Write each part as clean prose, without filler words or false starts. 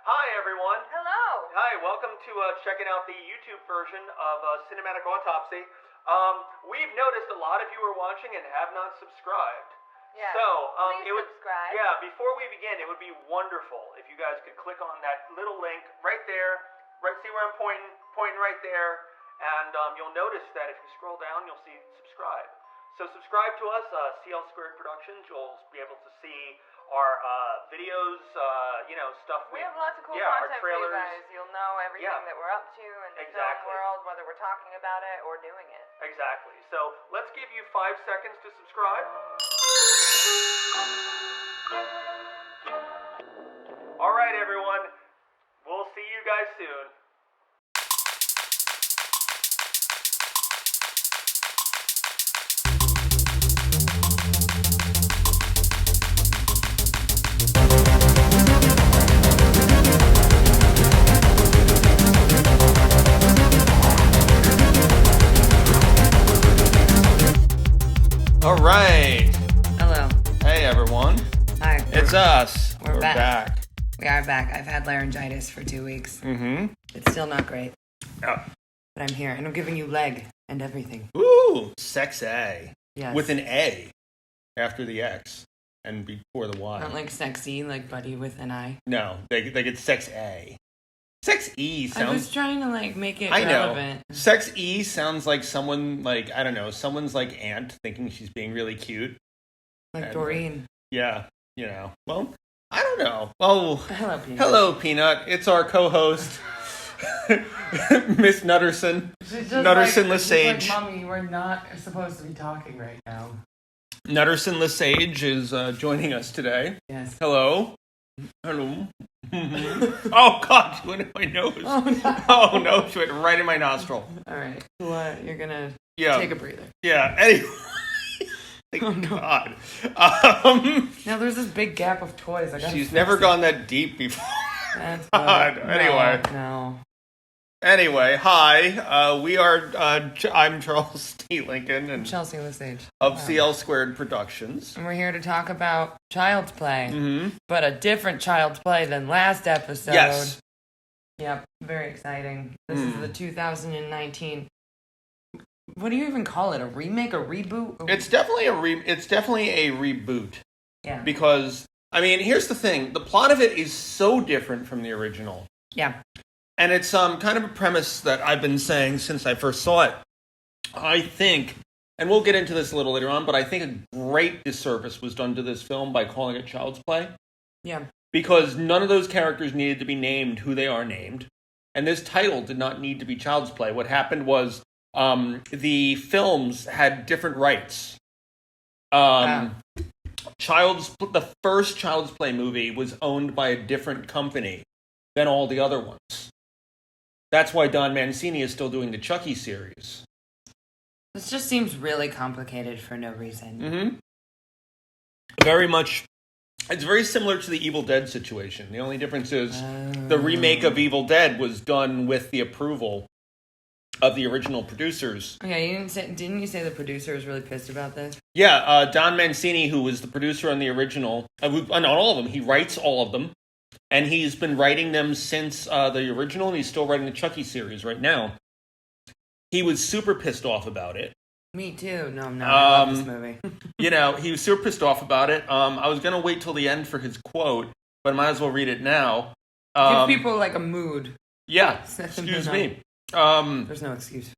Hi, everyone. Hello. Hi, welcome to checking out the YouTube version of Cinematic Autopsy. We've noticed a lot of you are watching and have not subscribed. Yeah. So, Please subscribe. Yeah, before we begin, it would be wonderful if you guys could click on that little link right there. Right, see where I'm pointing right there, and you'll notice that if you scroll down, you'll see subscribe. So subscribe to us, CL Squared Productions. You'll be able to see our videos, stuff. We have lots of cool our content trailers. for you guys. You'll know everything that we're up to in the film world, whether we're talking about it or doing it. Exactly. So let's give you 5 seconds to subscribe. All right, everyone. We'll see you guys soon. All right. Hello. Hey, everyone. Hi. It's us. We're back. We are back. I've had laryngitis for 2 weeks. Mm-hmm. It's still not great. Oh. But I'm here, and I'm giving you leg and everything. Ooh, sex A. Yes. With an A after the X and before the Y. Not like sexy, like buddy with an I. No, they get sex A. Sex E sounds... I was trying to, make it know. relevant. Sex E sounds like someone, I don't know, someone's, aunt thinking she's being really cute. Like Doreen. Yeah, Well, I don't know. Oh, hello, Peanut. Hello, Peanut. It's our co-host, Miss Nutterson. Nutterson LeSage. Mommy, you are not supposed to be talking right now. Nutterson LeSage is joining us today. Yes. Hello. Hello. Oh, God, she went in my nose. Oh, no. Oh, no, she went right in my nostril. All right. What? You're going to take a breather. Yeah, anyway. Oh, no. God. Now, there's this big gap of toys. She's never gone that deep before. That's God. Anyway. No. Anyway, hi. We are, I'm Charles T. Lincoln. And Chelsea LeSage. Of CL Squared Productions. And we're here to talk about Child's Play. Mm-hmm. But a different Child's Play than last episode. Yes. Yep, very exciting. This is the 2019... What do you even call it? A remake? A reboot? It's definitely a reboot. Yeah. Because, here's the thing. The plot of it is so different from the original. Yeah. And it's kind of a premise that I've been saying since I first saw it. I think, and we'll get into this a little later on, but I think a great disservice was done to this film by calling it Child's Play. Yeah. Because none of those characters needed to be named who they are named. And this title did not need to be Child's Play. What happened was the films had different rights. The first Child's Play movie was owned by a different company than all the other ones. That's why Don Mancini is still doing the Chucky series. This just seems really complicated for no reason. Mm-hmm. Very much. It's very similar to the Evil Dead situation. The only difference is the remake of Evil Dead was done with the approval of the original producers. Okay, didn't you say the producer was really pissed about this? Yeah, Don Mancini, who was the producer on the original, on all of them, he writes all of them, and he's been writing them since the original, and he's still writing the Chucky series right now. He was super pissed off about it. Me too. No, I love this movie. He was super pissed off about it. I was going to wait till the end for his quote, but I might as well read it now. Give people a mood. Yeah, excuse me. There's no excuse.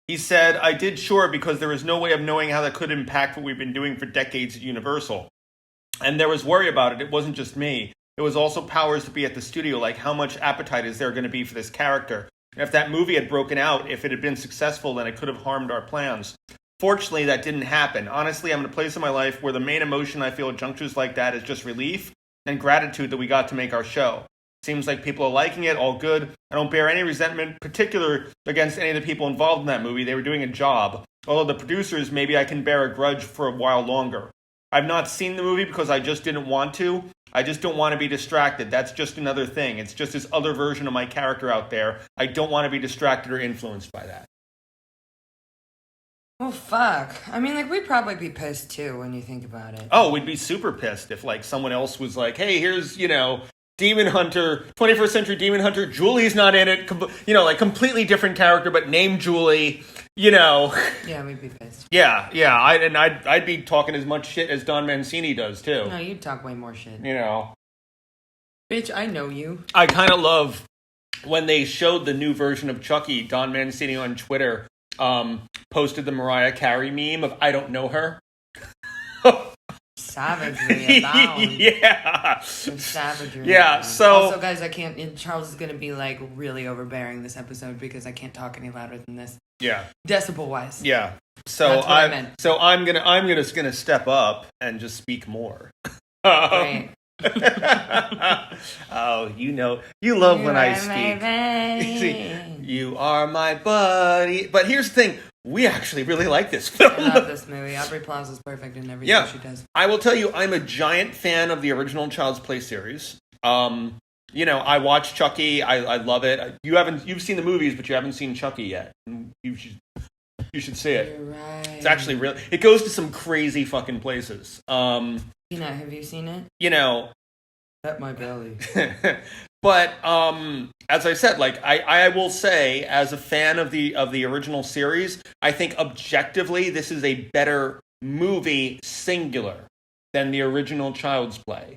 He said, I did sure because there was no way of knowing how that could impact what we've been doing for decades at Universal. And there was worry about it. It wasn't just me. It was also powers to be at the studio, like how much appetite is there going to be for this character? And if that movie had broken out, if it had been successful, then it could have harmed our plans. Fortunately, that didn't happen. Honestly, I'm in a place in my life where the main emotion I feel at junctures like that is just relief and gratitude that we got to make our show. Seems like people are liking it, all good. I don't bear any resentment, particular against any of the people involved in that movie. They were doing a job. Although the producers, maybe I can bear a grudge for a while longer. I've not seen the movie because I just didn't want to. I just don't want to be distracted. That's just another thing. It's just this other version of my character out there. I don't want to be distracted or influenced by that. Well, fuck. We'd probably be pissed too when you think about it. Oh, we'd be super pissed if, someone else was like, hey, here's, Demon Hunter, 21st Century Demon Hunter. Julie's not in it. Like completely different character, but named Julie. Yeah, we'd be pissed. Yeah. I'd be talking as much shit as Don Mancini does too. No, you'd talk way more shit. Bitch, I know you. I kind of love when they showed the new version of Chucky. Don Mancini on Twitter posted the Mariah Carey meme of "I don't know her." Savagery abound. Yeah. Savagery. Yeah. Abound. So also, guys, I can't. Charles is gonna be like really overbearing this episode because I can't talk any louder than this. Yeah. Decibel wise. Yeah. So I'm gonna step up and just speak more. Right. Oh, you love when I speak. You are my buddy. But here's the thing. We actually really like this film. I love this movie. Aubrey Plaza is perfect in everything she does. I will tell you, I'm a giant fan of the original Child's Play series. I watched Chucky. I love it. You've seen the movies, but you haven't seen Chucky yet. You should see it. You're right. It's actually really. It goes to some crazy fucking places. Have you seen it? At my belly. But as I said, like I will say, as a fan of the original series, I think objectively this is a better movie, singular, than the original Child's Play.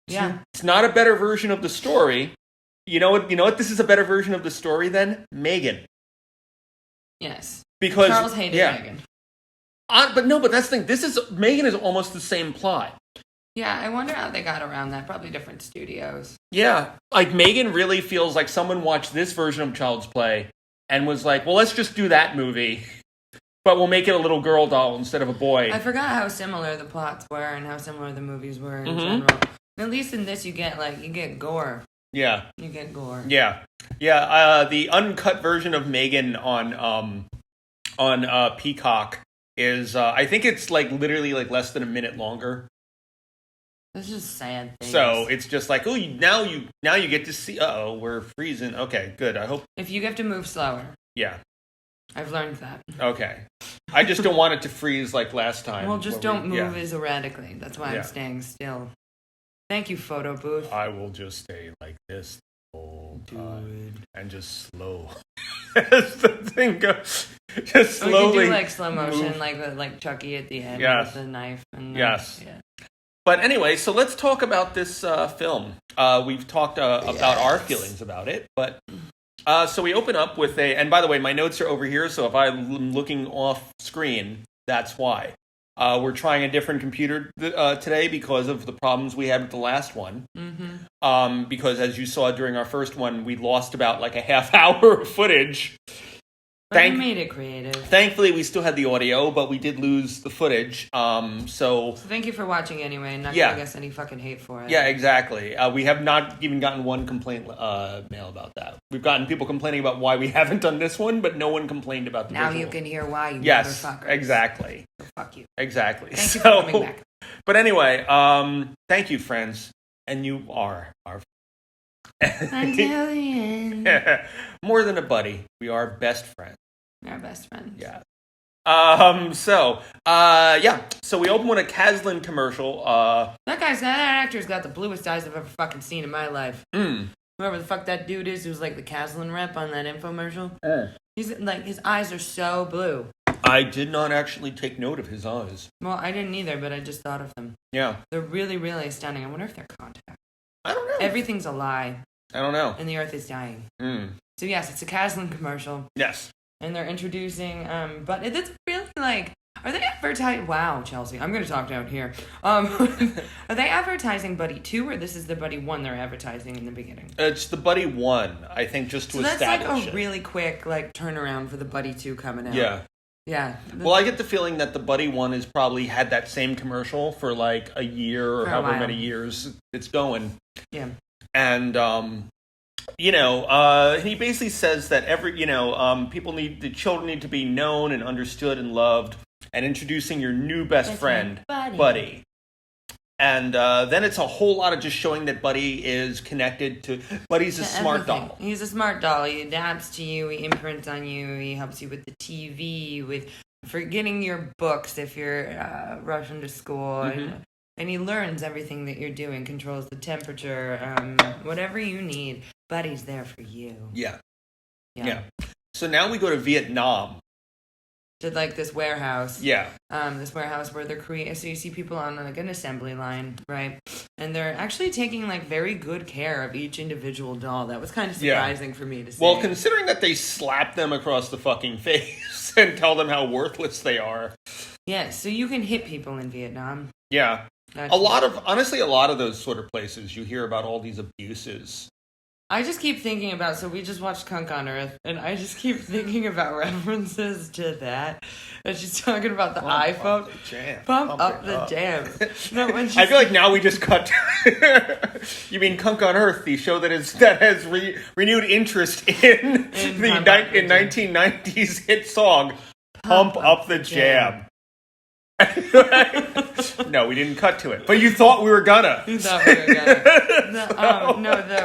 Yeah, it's not a better version of the story. You know what? This is a better version of the story than Megan. Yes, because Charles hated Megan. But that's the thing. Megan is almost the same plot. Yeah, I wonder how they got around that. Probably different studios. Yeah, like Megan really feels like someone watched this version of Child's Play and was like, well, let's just do that movie, but we'll make it a little girl doll instead of a boy. I forgot how similar the plots were and how similar the movies were in general. At least in this, you get gore. Yeah. You get gore. Yeah. The uncut version of Megan on Peacock is, I think it's like literally like less than a minute longer. That's just sad things. So it's just like, oh, now you get to see. We're freezing. Okay, good. I hope if you have to move slower. Yeah, I've learned that. Okay, I just don't want it to freeze like last time. Well, just don't move as erratically. That's why I'm staying still. Thank you, photo booth. I will just stay like this the whole time and just slow as the thing goes. Just slowly. We can do like slow motion, like Chucky at the end with the knife. And yeah. But anyway, so let's talk about this film. We've talked about our feelings about it, but so we open up with and by the way, my notes are over here, so if I'm looking off screen, that's why. We're trying a different computer today because of the problems we had with the last one. Mm-hmm. Because as you saw during our first one, we lost about like a half hour of footage. But we made it creative. Thankfully, we still had the audio, but we did lose the footage. So thank you for watching anyway, and not giving us any fucking hate for it. Yeah, exactly. We have not even gotten one complaint mail about that. We've gotten people complaining about why we haven't done this one, but no one complained about the Now visual. you can hear why, you motherfuckers. Exactly. So fuck you. Exactly. Thank you for coming back. But anyway, thank you, friends. And you are our Until the end. More than a buddy. We are best friends. Our best friends. Yeah. So we open with a Caslin commercial. That actor's got the bluest eyes I've ever fucking seen in my life. Whoever the fuck that dude is who's like the Caslin rep on that infomercial. He's like, his eyes are so blue. I did not actually take note of his eyes. Well, I didn't either, but I just thought of them. Yeah. They're really, really stunning. I wonder if they're contact. I don't know. Everything's a lie. I don't know. And the earth is dying. So yes, it's a Caslin commercial. Yes. And they're introducing, but it's really like, are they advertising? Wow, Chelsea, I'm going to talk down here. Are they advertising Buddy 2 or this is the Buddy 1 they're advertising in the beginning? It's the Buddy 1, I think, just to establish that's like a really quick turnaround for the Buddy 2 coming out. Yeah. Yeah. Well, I get the feeling that the Buddy 1 has probably had that same commercial for like a year or however many years it's going. Yeah. And, he basically says that the children need to be known and understood and loved, and introducing your new best friend, Buddy. And then it's a whole lot of just showing that Buddy is connected to. Buddy's a smart doll. He's a smart doll. He adapts to you. He imprints on you. He helps you with the TV, with forgetting your books if you're rushing to school. and he learns everything that you're doing, controls the temperature, whatever you need. Buddy's there for you. Yeah. So now we go to Vietnam. To like this warehouse. Yeah. This warehouse where they're creating. So you see people on like an assembly line, right? And they're actually taking like very good care of each individual doll. That was kind of surprising for me to see. Well, considering that they slap them across the fucking face and tell them how worthless they are. Yeah. So you can hit people in Vietnam. Yeah. That's A lot of those sort of places, you hear about all these abuses. I just keep thinking about, so we just watched Kunk on Earth, and I just keep thinking about references to that. And she's talking about the iPhone. Pump up the jam. No, when I feel like now we just cut. You mean Kunk on Earth, the show that has renewed interest in the 1990s hit song Pump Up the Jam. No, we didn't cut to it. But you thought we were gonna. You thought we were gonna.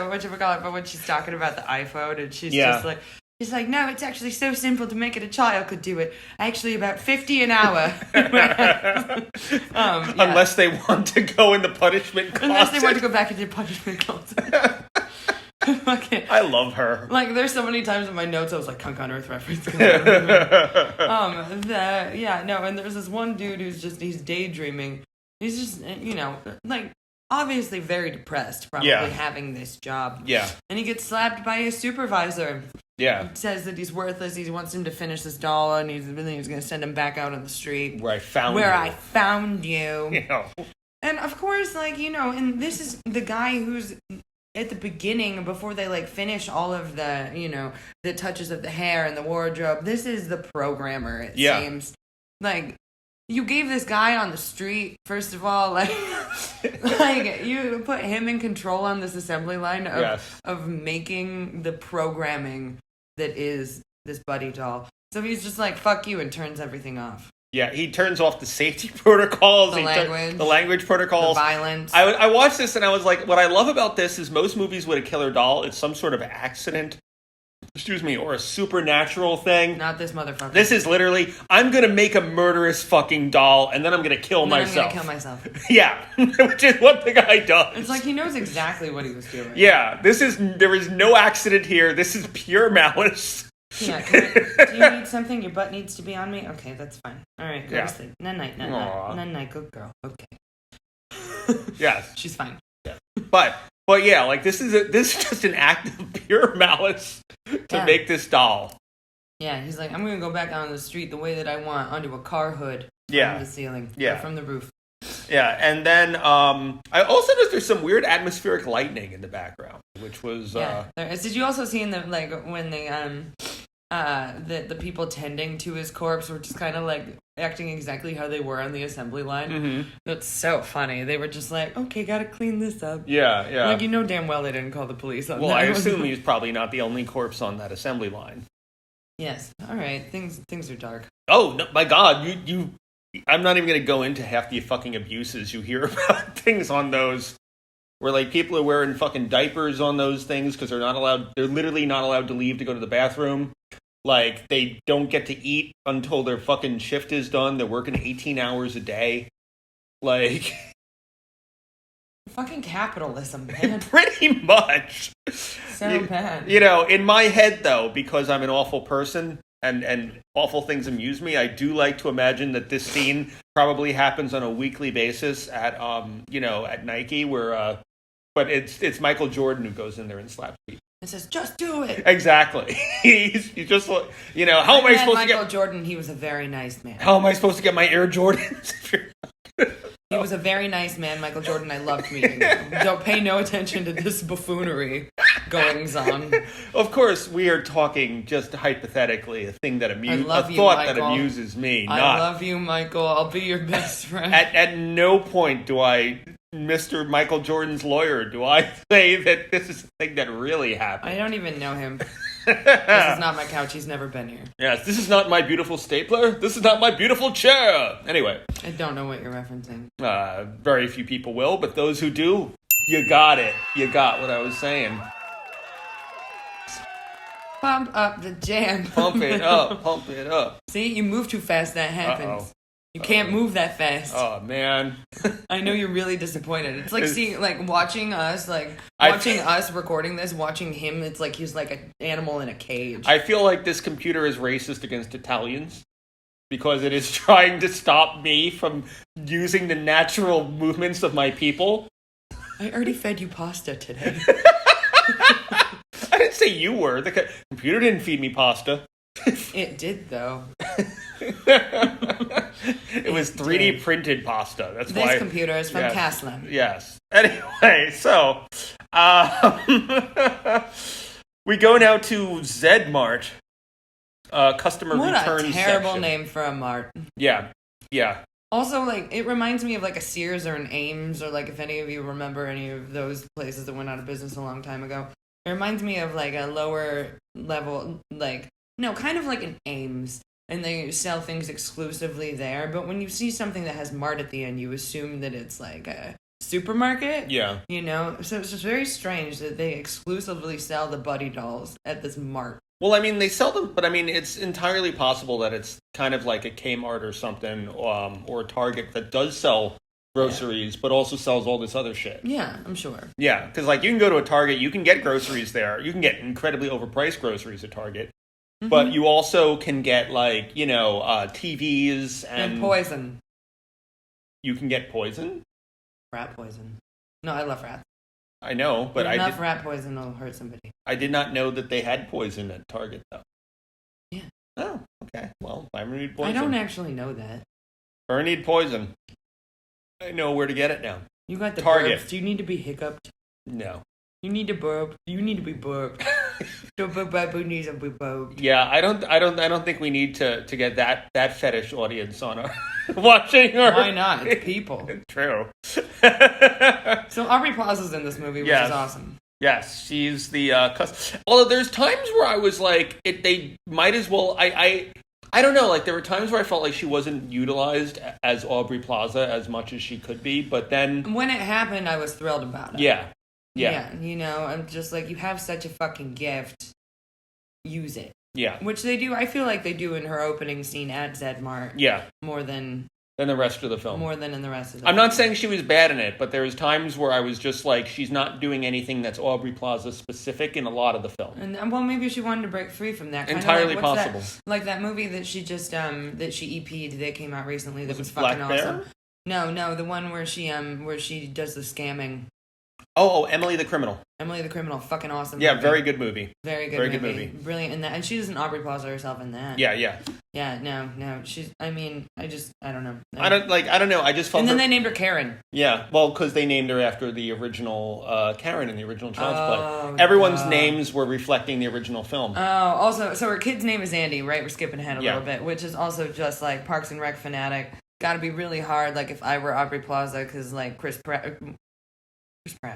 Whatchamacallit, but when she's talking about the iPhone and she's just like, she's like, no, it's actually so simple to make it a child could do it. Actually, about 50 an hour. Unless they want to go in the punishment closet. Unless they want to go back into the punishment closet. I love her. Like, there's so many times in my notes I was like, Kunk on Earth reference. And there's this one dude he's daydreaming. He's just, like, obviously very depressed, probably having this job. Yeah. And he gets slapped by his supervisor. Yeah. He says that he's worthless. He wants him to finish this doll, and he's going to send him back out on the street. Where I found you. And of course, and this is the guy who's at the beginning, before they finish all of the, the touches of the hair and the wardrobe, this is the programmer, it seems. Like, you gave this guy on the street, first of all, you put him in control on this assembly line of making the programming that is this Buddy doll. So he's just like, fuck you, and turns everything off. Yeah, he turns off the safety protocols, the language protocols, the violence. I watched this and I was like, what I love about this is most movies with a killer doll, it's some sort of accident, or a supernatural thing. Not this motherfucker. This is literally, I'm going to make a murderous fucking doll and then I'm going to kill myself. Yeah, which is what the guy does. It's like he knows exactly what he was doing. Yeah, there is no accident here. This is pure malice. Yeah, do you need something? Your butt needs to be on me? Okay, that's fine. All right, go to sleep. Night, good girl. Okay. Yeah. She's fine. Yeah. But yeah, this is just an act of pure malice to make this doll. Yeah, he's like, I'm going to go back out on the street the way that I want, onto a car hood from the ceiling, from the roof. Yeah, and then I also noticed there's some weird atmospheric lightning in the background, which was... Did you also see in the, when they, the people tending to his corpse were just kind of, acting exactly how they were on the assembly line? Mm-hmm. That's so funny. They were just like, okay, gotta clean this up. Yeah. Damn well they didn't call the police on that. Well, I assume he's probably not the only corpse on that assembly line. Yes. All right. Things are dark. Oh, no, my God. You I'm not even going to go into half the fucking abuses you hear about things on those, where people are wearing fucking diapers on those things because they're literally not allowed to leave to go to the bathroom. They don't get to eat until their fucking shift is done. They're working 18 hours a day. Fucking capitalism, man. Pretty much. So bad. In my head, though, because I'm an awful person, and awful things amuse me, I do like to imagine that this scene probably happens on a weekly basis at at Nike, where but it's Michael Jordan who goes in there and slaps people. It says, just do it. Exactly. He's just how am I supposed to get... Michael Jordan, he was a very nice man. How am I supposed to get my Air Jordans? He was a very nice man, Michael Jordan. I loved meeting him. Don't pay no attention to this buffoonery goings on. Of course, we are talking just hypothetically, a thing that that amuses me. I love you, Michael. I'll be your best friend. At no point do I, Mr. Michael Jordan's lawyer, do I say that this is a thing that really happened. I don't even know him. This is not my couch. He's never been here. Yes, this is not my beautiful stapler. This is not my beautiful chair. Anyway. I don't know what you're referencing. Very few people will, but those who do, you got it. You got what I was saying. Pump up the jam. Pump it up. Pump it up. See, you move too fast, that happens. Uh-oh. You can't move that fast. Oh man. I know you're really disappointed. It's like watching us recording this, watching him, it's like he's like an animal in a cage. I feel like this computer is racist against Italians because it is trying to stop me from using the natural movements of my people. I already fed you pasta today. I didn't say you were. The computer didn't feed me pasta. It did, though. It was 3D printed pasta. That's why. This computer is from Castlin. Yes. Anyway, so we go now to Zed Mart. Customer return section. What a terrible name for a mart. Yeah. Also, like, it reminds me of, like, a Sears or an Ames, or, like, if any of you remember any of those places that went out of business a long time ago. It reminds me of, like, a lower level, like, no, kind of like an Ames. And they sell things exclusively there. But when you see something that has Mart at the end, you assume that it's, like, a supermarket. Yeah. You know? So it's just very strange that they exclusively sell the Buddy dolls at this Mart. Well, I mean, they sell them, but I mean, it's entirely possible that it's kind of like a Kmart or something, or a Target that does sell groceries, but also sells all this other shit. Yeah, I'm sure. Yeah, because like you can go to a Target, you can get groceries there. You can get incredibly overpriced groceries at Target, but you also can get like TVs and poison. You can get poison. Rat poison. No, I love rats. I know, but rat poison will hurt somebody. I did not know that they had poison at Target, though. Yeah. Oh, okay. Well, if I ever need poison. I don't actually know that. If I need poison, I know where to get it now. You got the Target. burps. Do you need to be hiccuped? No. You need to burp. You need to be burped. Don't burp. Who needs to be burped? Yeah, I don't think we need to get that fetish audience on our watching our. Why not? It's people. True. So Aubrey Plaza's in this movie, which is awesome. Yes, she's the. Although there's times where I was like, they might as well. I don't know. Like there were times where I felt like she wasn't utilized as Aubrey Plaza as much as she could be, but then when it happened, I was thrilled about it. Yeah. Yeah, you know, I'm just like, you have such a fucking gift. Use it. Yeah. Which they do, I feel like they do in her opening scene at Zed Mart. Yeah. More than the rest of the film. More than in the rest of the film. I'm film. not saying she was bad in it, but there was times where I was just like, she's not doing anything that's Aubrey Plaza specific in a lot of the film. And well, maybe she wanted to break free from that. Entirely like, possible. Like that movie that she just, that she EP'd that came out recently that was Black fucking Bear? awesome. No, the one where she does the scamming. Oh, Emily the Criminal. Emily the Criminal, fucking awesome. Yeah, movie. very good movie. Very good movie. Brilliant in that, and she does an Aubrey Plaza herself in that. Yeah. Yeah, no, she's. I mean, I don't know. I don't know. I just felt. And then they named her Karen. Yeah, well, because they named her after the original Karen in the original Child's Play. Oh, Everyone's names were reflecting the original film. Oh, also, so her kid's name is Andy, right? We're skipping ahead a little bit, which is also just like Parks and Rec fanatic. Got to be really hard. Like if I were Aubrey Plaza, because like Chris Pratt,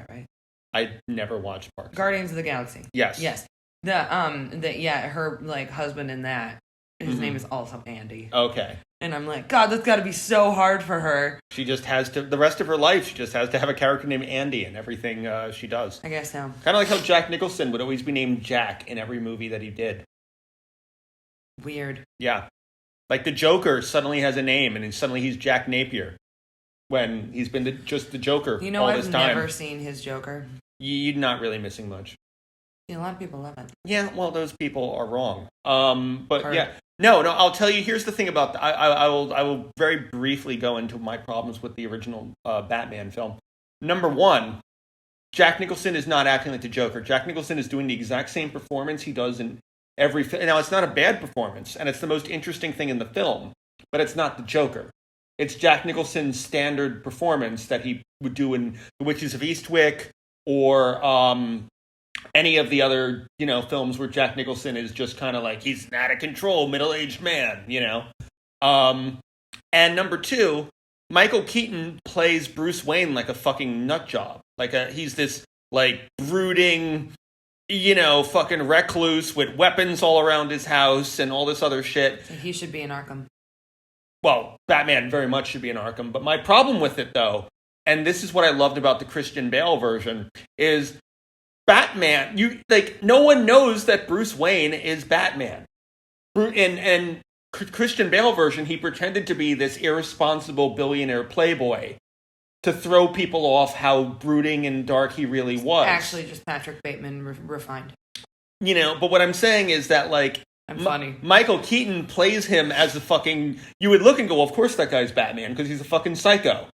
right? I never watched Parks. Guardians of the Galaxy. Yes. Her like husband in that. His name is also Andy. Okay. And I'm like, God, that's got to be so hard for her. She just has to, the rest of her life, she just has to have a character named Andy in everything she does. I guess so. Kind of like how Jack Nicholson would always be named Jack in every movie that he did. Weird. Yeah. Like the Joker suddenly has a name, and suddenly he's Jack Napier. When he's been just the Joker all this time. I've never seen his Joker. You're not really missing much. Yeah, a lot of people love it. Yeah, well, those people are wrong. No, I'll tell you. Here's the thing about I will very briefly go into my problems with the original Batman film. Number one, Jack Nicholson is not acting like the Joker. Jack Nicholson is doing the exact same performance he does in every film. Now, it's not a bad performance, and it's the most interesting thing in the film, but it's not the Joker. It's Jack Nicholson's standard performance that he would do in The Witches of Eastwick or any of the other, films where Jack Nicholson is just kind of like, he's an out of control middle-aged man, And number two, Michael Keaton plays Bruce Wayne like a fucking nut job. He's this, brooding, fucking recluse with weapons all around his house and all this other shit. So he should be in Arkham. Well, Batman very much should be in Arkham. But my problem with it, though, and this is what I loved about the Christian Bale version, is Batman, no one knows that Bruce Wayne is Batman. And Christian Bale version, he pretended to be this irresponsible billionaire playboy to throw people off how brooding and dark he really was. Actually, just Patrick Bateman refined. But what I'm saying is that, like, I'm funny. Michael Keaton plays him as a fucking... You would look and go, well, of course that guy's Batman, because he's a fucking psycho.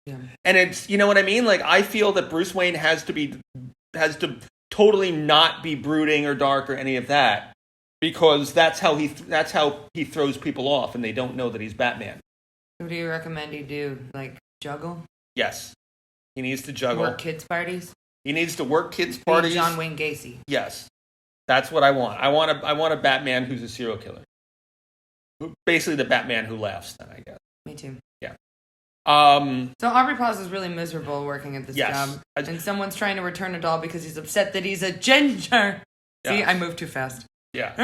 Yeah. And it's, you know what I mean? Like, I feel that Bruce Wayne has to totally not be brooding or dark or any of that, because that's how he throws people off, and they don't know that he's Batman. What do you recommend he do? Like, juggle? Yes. He needs to juggle. Work kids' parties? He needs to work kids' parties. Be John Wayne Gacy. Yes. That's what I want. I want a Batman who's a serial killer. Basically the Batman who laughs, then, I guess. Me too. Yeah. So Aubrey Plaza is really miserable working at this job. And someone's trying to return a doll because he's upset that he's a ginger. Yeah. See, I moved too fast. Yeah.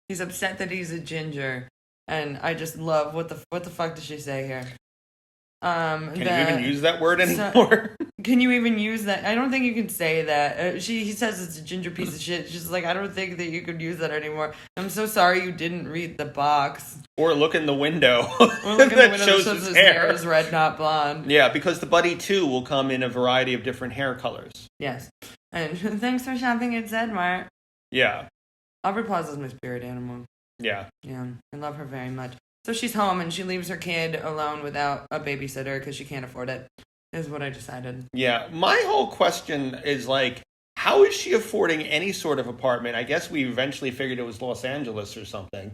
He's upset that he's a ginger. And I just love, what the fuck does she say here? Can you even use that word anymore? Can you even use that? I don't think you can say that. He says it's a ginger piece of shit. She's like, I don't think that you could use that anymore. I'm so sorry you didn't read the box. Or look in the window. Or look in the window that shows his hair is red, not blonde. Yeah, because the Buddy 2 will come in a variety of different hair colors. Yes. And thanks for shopping at Zed Mart. Yeah. Aubrey Plaza's my spirit animal. Yeah. Yeah, I love her very much. So she's home and she leaves her kid alone without a babysitter because she can't afford it, is what I decided. Yeah, my whole question is, like, how is she affording any sort of apartment? I guess we eventually figured it was Los Angeles or something.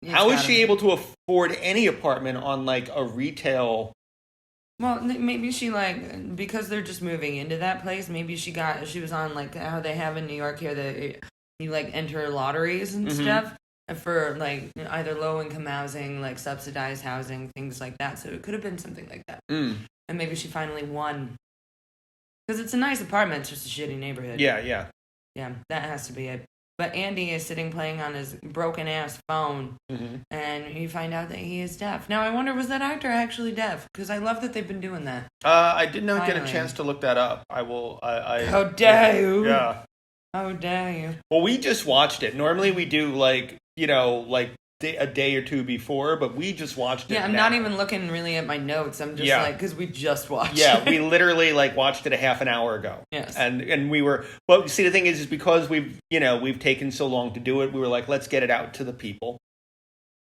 How is she able to afford any apartment on, like, a retail... Well, maybe she, like, because they're just moving into that place, maybe she was on, like, how they have in New York here, you, like, enter lotteries and stuff. For, like, either low-income housing, like, subsidized housing, things like that. So it could have been something like that. And maybe she finally won. Because it's a nice apartment, it's just a shitty neighborhood. Yeah, yeah. Yeah, that has to be it. But Andy is sitting playing on his broken-ass phone, and you find out that he is deaf. Now, I wonder, was that actor actually deaf? Because I love that they've been doing that. I did not get a chance to look that up. I will... How dare you? Yeah. How dare you? Well, we just watched it. Normally we do, like... like a day or two before, but we just watched it. Yeah, I'm not even looking really at my notes. I'm just like, because we just watched it. Yeah, we literally like watched it a half an hour ago. Yes. And we were, well, see, the thing is because we've taken so long to do it, we were like, let's get it out to the people.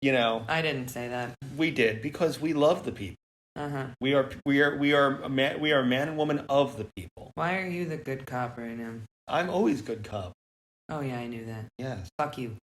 I didn't say that. We did, because we love the people. Uh-huh. We are a man and woman of the people. Why are you the good cop right now? I'm always good cop. Oh yeah, I knew that. Yes. Fuck you.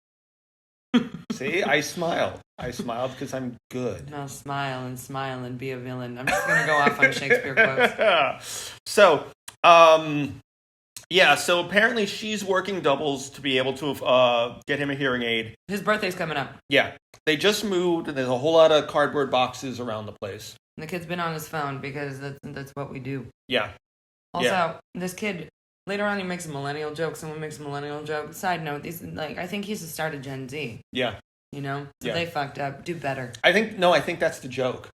See, I smiled. I smiled because I'm good. Now smile and be a villain. I'm just going to go off on Shakespeare quotes. So, so apparently she's working doubles to be able to get him a hearing aid. His birthday's coming up. Yeah. They just moved, and there's a whole lot of cardboard boxes around the place. And the kid's been on his phone because that's what we do. Yeah. Also, this kid... Later on, he makes a millennial joke. Someone makes a millennial joke. Side note, I think he's the start of Gen Z. Yeah. So they fucked up. Do better. I think that's the joke.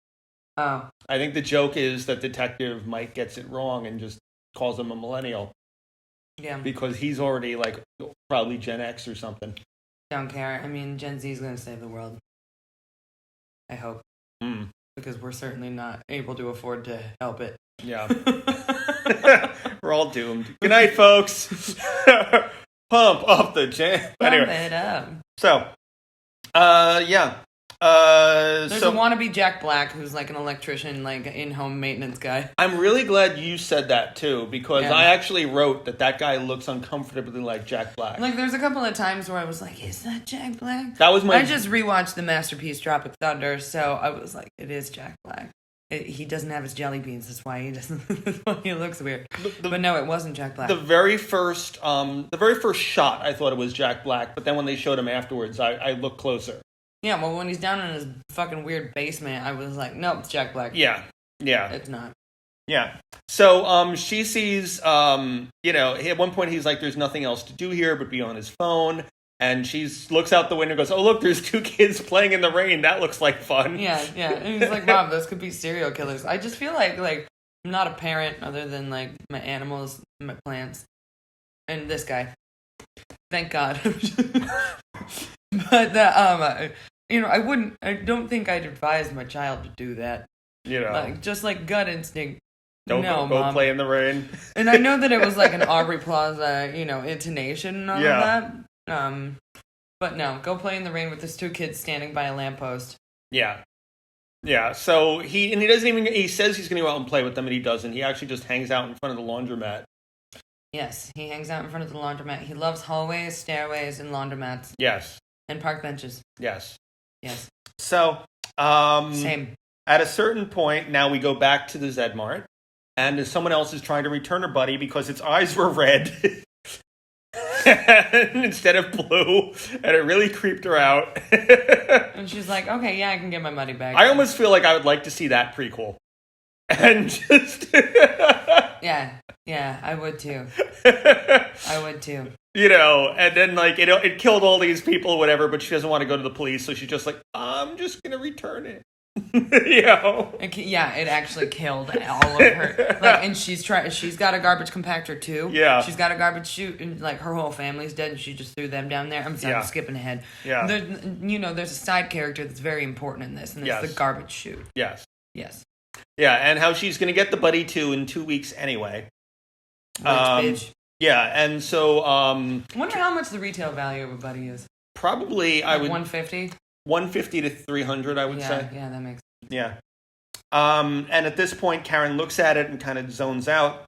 Oh. I think the joke is that Detective Mike gets it wrong and just calls him a millennial. Yeah. Because he's already, like, probably Gen X or something. Don't care. I mean, Gen Z is going to save the world. I hope. Because we're certainly not able to afford to help it. Yeah. We're all doomed. Good night, folks. Pump up the jam. Anyway. Pump it up. So, yeah. There's a wannabe Jack Black who's like an electrician, like in-home maintenance guy. I'm really glad you said that too, because I actually wrote that guy looks uncomfortably like Jack Black. Like, there's a couple of times where I was like, is that Jack Black? That was I just rewatched the masterpiece Tropic Thunder, so I was like, it is Jack Black. He doesn't have his jelly beans. That's why he doesn't. That's why he looks weird. But no, it wasn't Jack Black. The very first shot, I thought it was Jack Black. But then when they showed him afterwards, I looked closer. Yeah, well, when he's down in his fucking weird basement, I was like, nope, it's Jack Black. Yeah, it's not. Yeah. So she sees, at one point he's like, there's nothing else to do here but be on his phone. And she looks out the window and goes, oh, look, there's two kids playing in the rain. That looks like fun. Yeah. And he's like, Mom, those could be serial killers. I just feel like I'm not a parent other than, like, my animals, my plants, and this guy. Thank God. But I don't think I'd advise my child to do that. Like, just like gut instinct. Don't no, go Mom. play in the rain. And I know that it was like an Aubrey Plaza, intonation and all of that. But no, go play in the rain with his 2 kids standing by a lamppost. Yeah. Yeah, so he doesn't even, he says he's going to go out and play with them, and he doesn't. He actually just hangs out in front of the laundromat. Yes, he hangs out in front of the laundromat. He loves hallways, stairways, and laundromats. Yes. And park benches. Yes. Yes. So, same. At a certain point, now we go back to the Zed Mart, and someone else is trying to return her buddy because its eyes were red instead of blue, and it really creeped her out. And she's like, okay, yeah, I can get my money back. I almost feel like I would like to see that prequel. And just... Yeah, I would too. I would too. And then, like, it killed all these people or whatever, but she doesn't want to go to the police, so she's just like, I'm just going to return it. Yeah, it actually killed all of her. Like, and she's got a garbage compactor too. Yeah. She's got a garbage chute, and like her whole family's dead, and she just threw them down there. I'm skipping ahead. Yeah. There's a side character that's very important in this, and it's the garbage chute. Yes. Yes. Yeah, and how she's going to get the buddy too in 2 weeks anyway. Bitch. Yeah, and so I wonder how much the retail value of a buddy is. Probably I would 150. 150 to 300, I would say. Yeah, that makes sense. Yeah. And at this point, Karen looks at it and kind of zones out.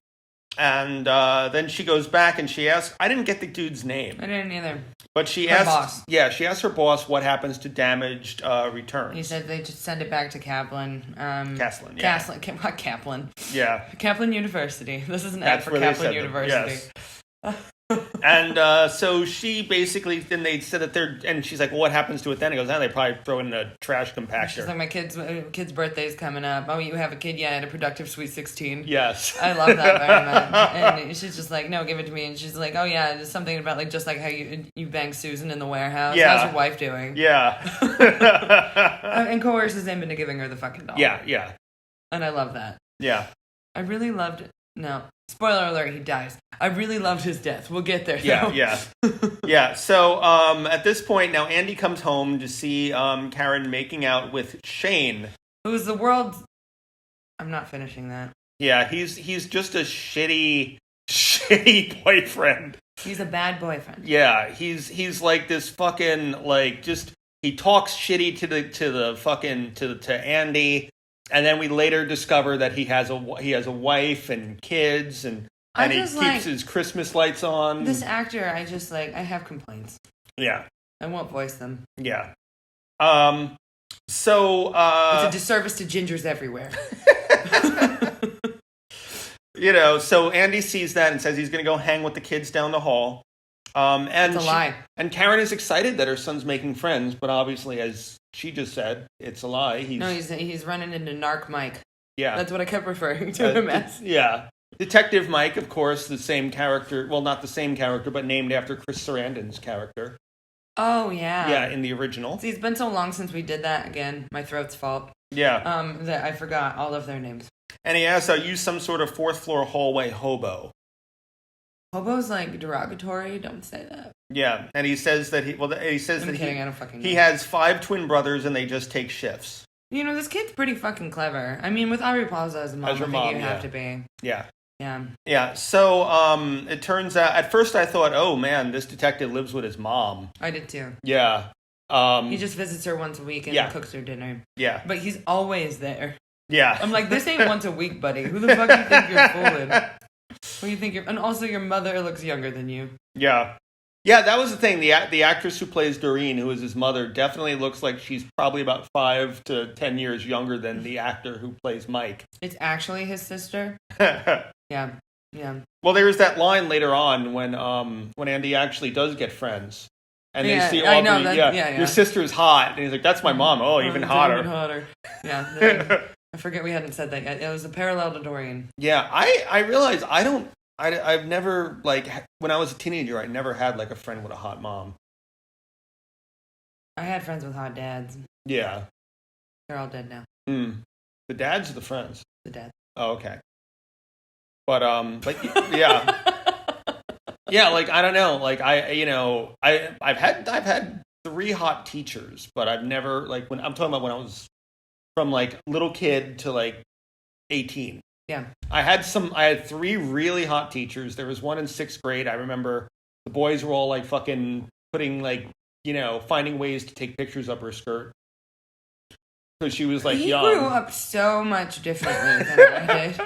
And then she goes back and she asks, I didn't get the dude's name. I didn't either. But she Her asked, boss. Yeah, she asked her boss what happens to damaged returns. He said they just send it back to Kaplan. Kaplan, yeah. Not Kaplan. Yeah. Kaplan University. This is an ad for Kaplan University. Yes. And so she basically, then they said that and she's like, well, what happens to it then? He goes, they probably throw it in a trash compactor. She's like, my kid's birthday's coming up. Oh, you have a kid? Yeah, I had a productive Sweet 16. Yes. I love that very much. And she's just like, no, give it to me. And she's like, oh yeah, there's something about like, just like how you banged Susan in the warehouse. Yeah. How's your wife doing? Yeah. And coerces him into giving her the fucking doll. Yeah. And I love that. Yeah. I really loved it. No. Spoiler alert, he dies. I really loved his death. We'll get there, though. Yeah. Yeah, so at this point, now Andy comes home to see Karen making out with Shane. Who's the world's... I'm not finishing that. Yeah, he's just a shitty boyfriend. He's a bad boyfriend. Yeah, he's like this fucking, like, just... He talks shitty to Andy... And then we later discover that he has a wife and kids, and he keeps his Christmas lights on. This actor, I have complaints. Yeah. I won't voice them. Yeah. So... it's a disservice to gingers everywhere. So Andy sees that and says he's going to go hang with the kids down the hall. And it's a lie. And Karen is excited that her son's making friends, but obviously, as she just said, it's a lie. He's running into Narc Mike. Yeah. That's what I kept referring to him as. Yeah. Detective Mike, of course, the same character. Well, not the same character, but named after Chris Sarandon's character. Oh, yeah. Yeah, in the original. See, it's been so long since we did that. Again, my throat's fault. Yeah. That I forgot all of their names. And he asks, are you some sort of fourth-floor hallway hobo? Hobo's like derogatory. Don't say that. Yeah, and he says that I don't fucking know. He has 5 twin brothers and they just take shifts. This kid's pretty fucking clever. I mean, with Aubrey Plaza as a mom, you have to be. Yeah. Yeah. Yeah. So it turns out, at first I thought, oh man, this detective lives with his mom. I did too. Yeah. He just visits her once a week and cooks her dinner. Yeah. But he's always there. Yeah. I'm like, this ain't once a week, buddy. Who the fuck do you think you're fooling? What do you think and also your mother looks younger than you. Yeah. Yeah, that was the thing. The actress who plays Doreen, who is his mother, definitely looks like she's probably about 5 to 10 years younger than the actor who plays Mike. It's actually his sister? Yeah. Well, there's that line later on when Andy actually does get friends. And they see Aubrey, I know, your sister's hot. And he's like, that's my mom. Oh, even hotter. Even hotter. Yeah. I forget we hadn't said that yet. It was a parallel to Doreen. Yeah, I realized I've never, like, when I was a teenager, I never had, like, a friend with a hot mom. I had friends with hot dads. Yeah. They're all dead now. The dads or the friends? The dads. Oh, okay. But yeah. Yeah, like I don't know, like I've had 3 hot teachers, but I've never like when I'm talking about when I was from like little kid to like 18. Yeah. I had 3 really hot teachers. There was one in 6th grade. I remember the boys were all like fucking putting like, finding ways to take pictures of her skirt. So she was like young. He grew up so much differently than I did.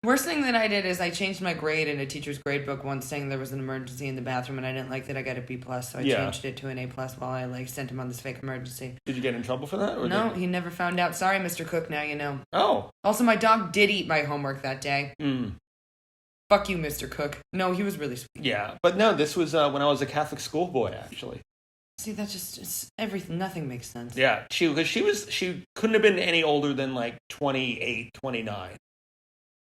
Worst thing that I did is I changed my grade in a teacher's grade book once, saying there was an emergency in the bathroom, and I didn't like that I got a B+, so I changed it to an A+ while I like sent him on this fake emergency. Did you get in trouble for that? Or no, he never found out. Sorry, Mr. Cook, now you know. Oh. Also, my dog did eat my homework that day. Mm. Fuck you, Mr. Cook. No, he was really sweet. Yeah, but no, this was when I was a Catholic schoolboy, actually. See, that's just everything. Nothing makes sense. Yeah, she couldn't have been any older than like 28, 29.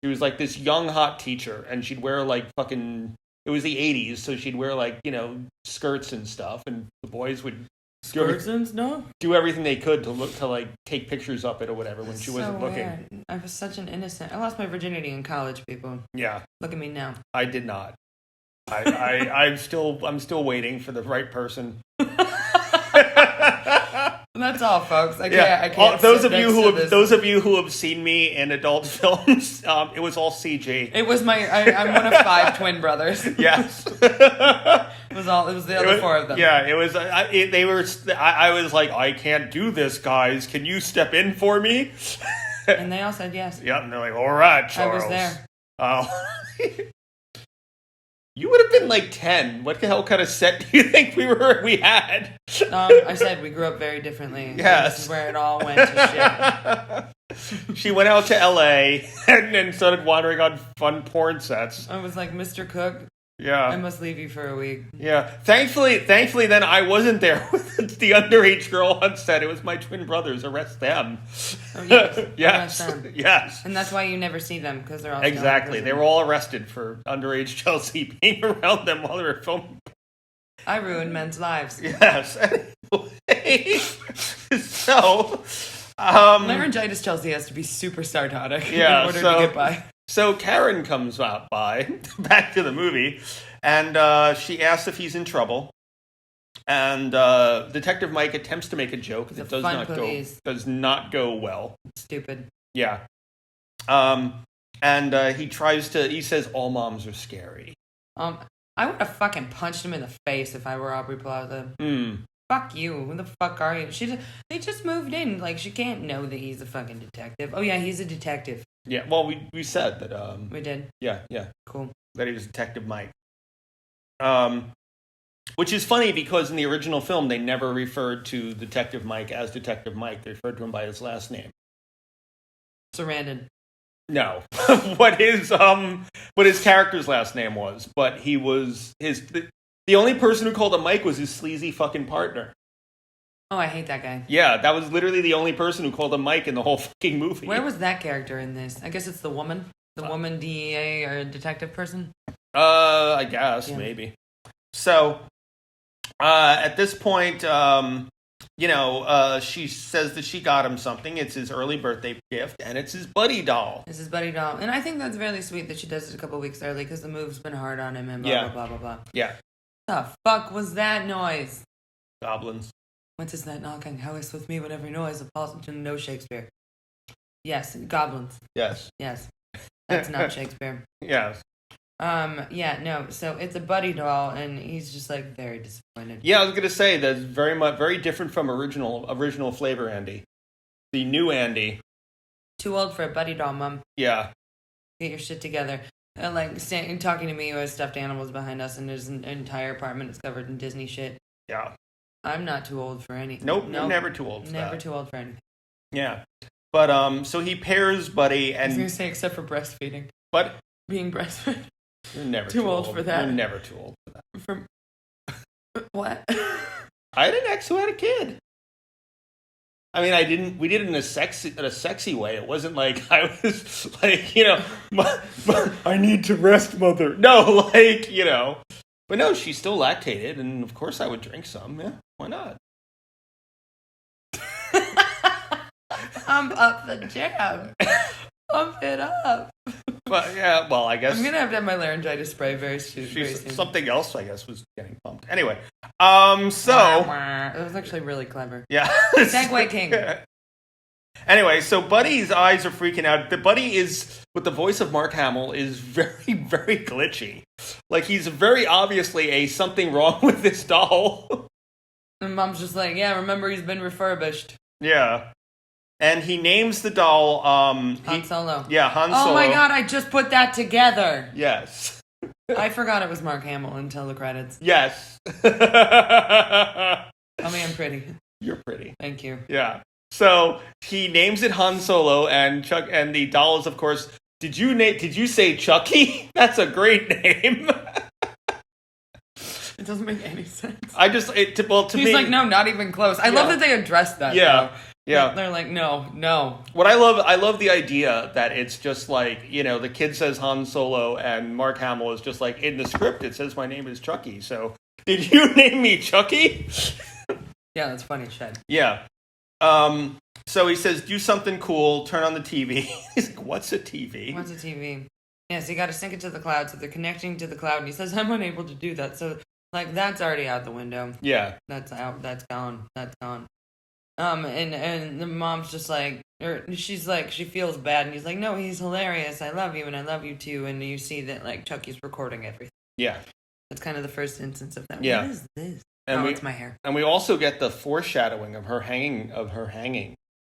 She was like this young hot teacher, and she'd wear like fucking. It was the 80s, so she'd wear like skirts and stuff, and the boys would do everything they could to like take pictures of it or whatever when she wasn't looking. Weird. I was such an innocent. I lost my virginity in college, people. Yeah, look at me now. I did not. I'm still waiting for the right person. That's all, folks. I can't. Those of you who have seen me in adult films, it was all CG. It was I'm one of 5 twin brothers. Yes. It was the other 4 of them. Yeah, it was. I was like, I can't do this, guys. Can you step in for me? And they all said yes. Yeah, and they're like, all right, Charles. I was there. Oh. You would have been like 10. What the hell kind of set do you think we had? I said we grew up very differently. Yes. This is where it all went to shit. She went out to LA and then started wandering on fun porn sets. I was like, Mr. Cook, yeah, I must leave you for a week. Yeah. Thankfully, then I wasn't there with the underage girl on set. It was my twin brothers. Arrest them. Oh, yes. Yes. Arrest them. Yes. And that's why you never see them, because they're all exactly. They were all arrested for underage Chelsea being around them while they were filming. I ruined men's lives. Yes. Anyway, so laryngitis Chelsea has to be super sardonic in order to get by. So Karen comes out back to the movie, and she asks if he's in trouble. And Detective Mike attempts to make a joke that does not go well. Stupid. Yeah. And he says all moms are scary. I would have fucking punched him in the face if I were Aubrey Plaza. Fuck you. Who the fuck are you? They just moved in. Like, she can't know that he's a fucking detective. Oh, yeah, he's a detective. Yeah, well, we said that... we did? Yeah. Cool. That he was Detective Mike. Which is funny because in the original film, they never referred to Detective Mike as Detective Mike. They referred to him by his last name. Sarandon. No. what his character's last name was. But he was... The only person who called him Mike was his sleazy fucking partner. Oh, I hate that guy. Yeah, that was literally the only person who called him Mike in the whole fucking movie. Where was that character in this? I guess it's the woman. The woman DEA or detective person? I guess, maybe. So, at this point, she says that she got him something. It's his early birthday gift, and it's his buddy doll. It's his buddy doll. And I think that's really sweet that she does it a couple weeks early, because the move's been hard on him and blah, blah, blah, blah, blah. Yeah. The fuck was that noise? Goblins. Whence is that knocking? How is with me when every noise appalls to know Shakespeare? Yes, goblins. Yes. That's not Shakespeare. Yes. Yeah, no. So it's a buddy doll, and he's just like very disappointed. Yeah, I was gonna say that's very different from original flavor Andy. The new Andy. Too old for a buddy doll, Mom. Yeah. Get your shit together. Talking to me who has stuffed animals behind us, and his entire apartment is covered in Disney shit. Yeah. I'm not too old for anything. Nope. Never too old for Never that. too old for anything. Yeah. But, so he pairs Buddy and... I was going to say, except for breastfeeding. But... Being breastfed. You're never too old for that. You're never too old for that. What? I had an ex who had a kid. I mean, we did it in a sexy way. It wasn't like I was like, I need to rest, mother. No, like, But no, she still lactated, and of course I would drink some. Yeah, why not? Pump up the jam. Pump it up. Well, yeah, well, I guess I'm gonna have to have my laryngitis spray very soon. something else, I guess, was getting pumped. Anyway, so It was actually really clever. yeah, Segway King. Anyway, so Buddy's eyes are freaking out. The Buddy is, with the voice of Mark Hamill, is very, very glitchy. Like, he's very obviously something wrong with this doll. And Mom's just like, yeah, remember he's been refurbished. Yeah. And he names the doll, Han Solo. Yeah, Han Solo. Oh my god, I just put that together. Yes. I forgot it was Mark Hamill until the credits. Yes. I mean, I'm pretty. You're pretty. Thank you. Yeah. So he names it Han Solo, and Chuck, and the doll is, of course. Did you say Chucky? That's a great name. It doesn't make any sense. To He's me, like, no, not even close. I love that they addressed that. Yeah. Though. Yeah. They're like, no. What I love the idea that it's just like, the kid says Han Solo, and Mark Hamill is just like, in the script it says my name is Chucky. So did you name me Chucky? Yeah, that's funny shit. Yeah. So he says, do something cool, turn on the TV. He's like, what's a TV? What's a TV? Yeah, so you got to sync it to the cloud, so they're connecting to the cloud, and he says, I'm unable to do that. So, like, that's already out the window. Yeah. That's out, that's gone. And the mom's just like, she's like, she feels bad, and he's like, no, he's hilarious, I love you, and I love you too, and you see that, like, Chucky's recording everything. Yeah. That's kind of the first instance of that. Yeah. What is this? And it's my hair. And we also get the foreshadowing of her hanging.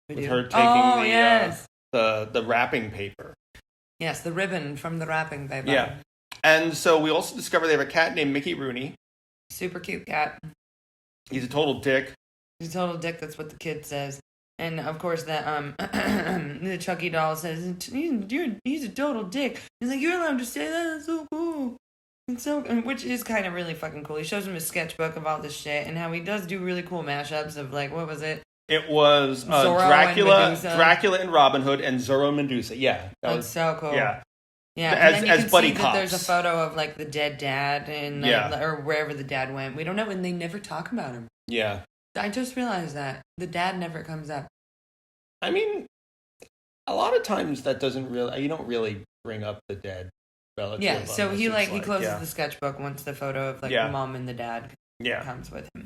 With her taking the wrapping paper. Yes, the ribbon from the wrapping paper. Yeah. And so we also discover they have a cat named Mickey Rooney. Super cute cat. He's a total dick. He's a total dick, that's what the kid says. And of course that the Chucky doll says, he's a total dick. He's like, you're allowed to say that, that's so cool. Which is kind of really fucking cool. He shows him his sketchbook of all this shit and how he does do really cool mashups of, like, what was it? It was Dracula and Robin Hood, and Zorro and Medusa. Yeah, that's so cool. Yeah, yeah. And then you can buddy see cops. that there's a photo of, like, the dead dad and or wherever the dad went. We don't know, and they never talk about him. Yeah, I just realized that the dad never comes up. I mean, a lot of times that doesn't really. You don't really bring up the dead relative. Yeah, so he closes the sketchbook once the photo of, like, the mom and the dad comes with him.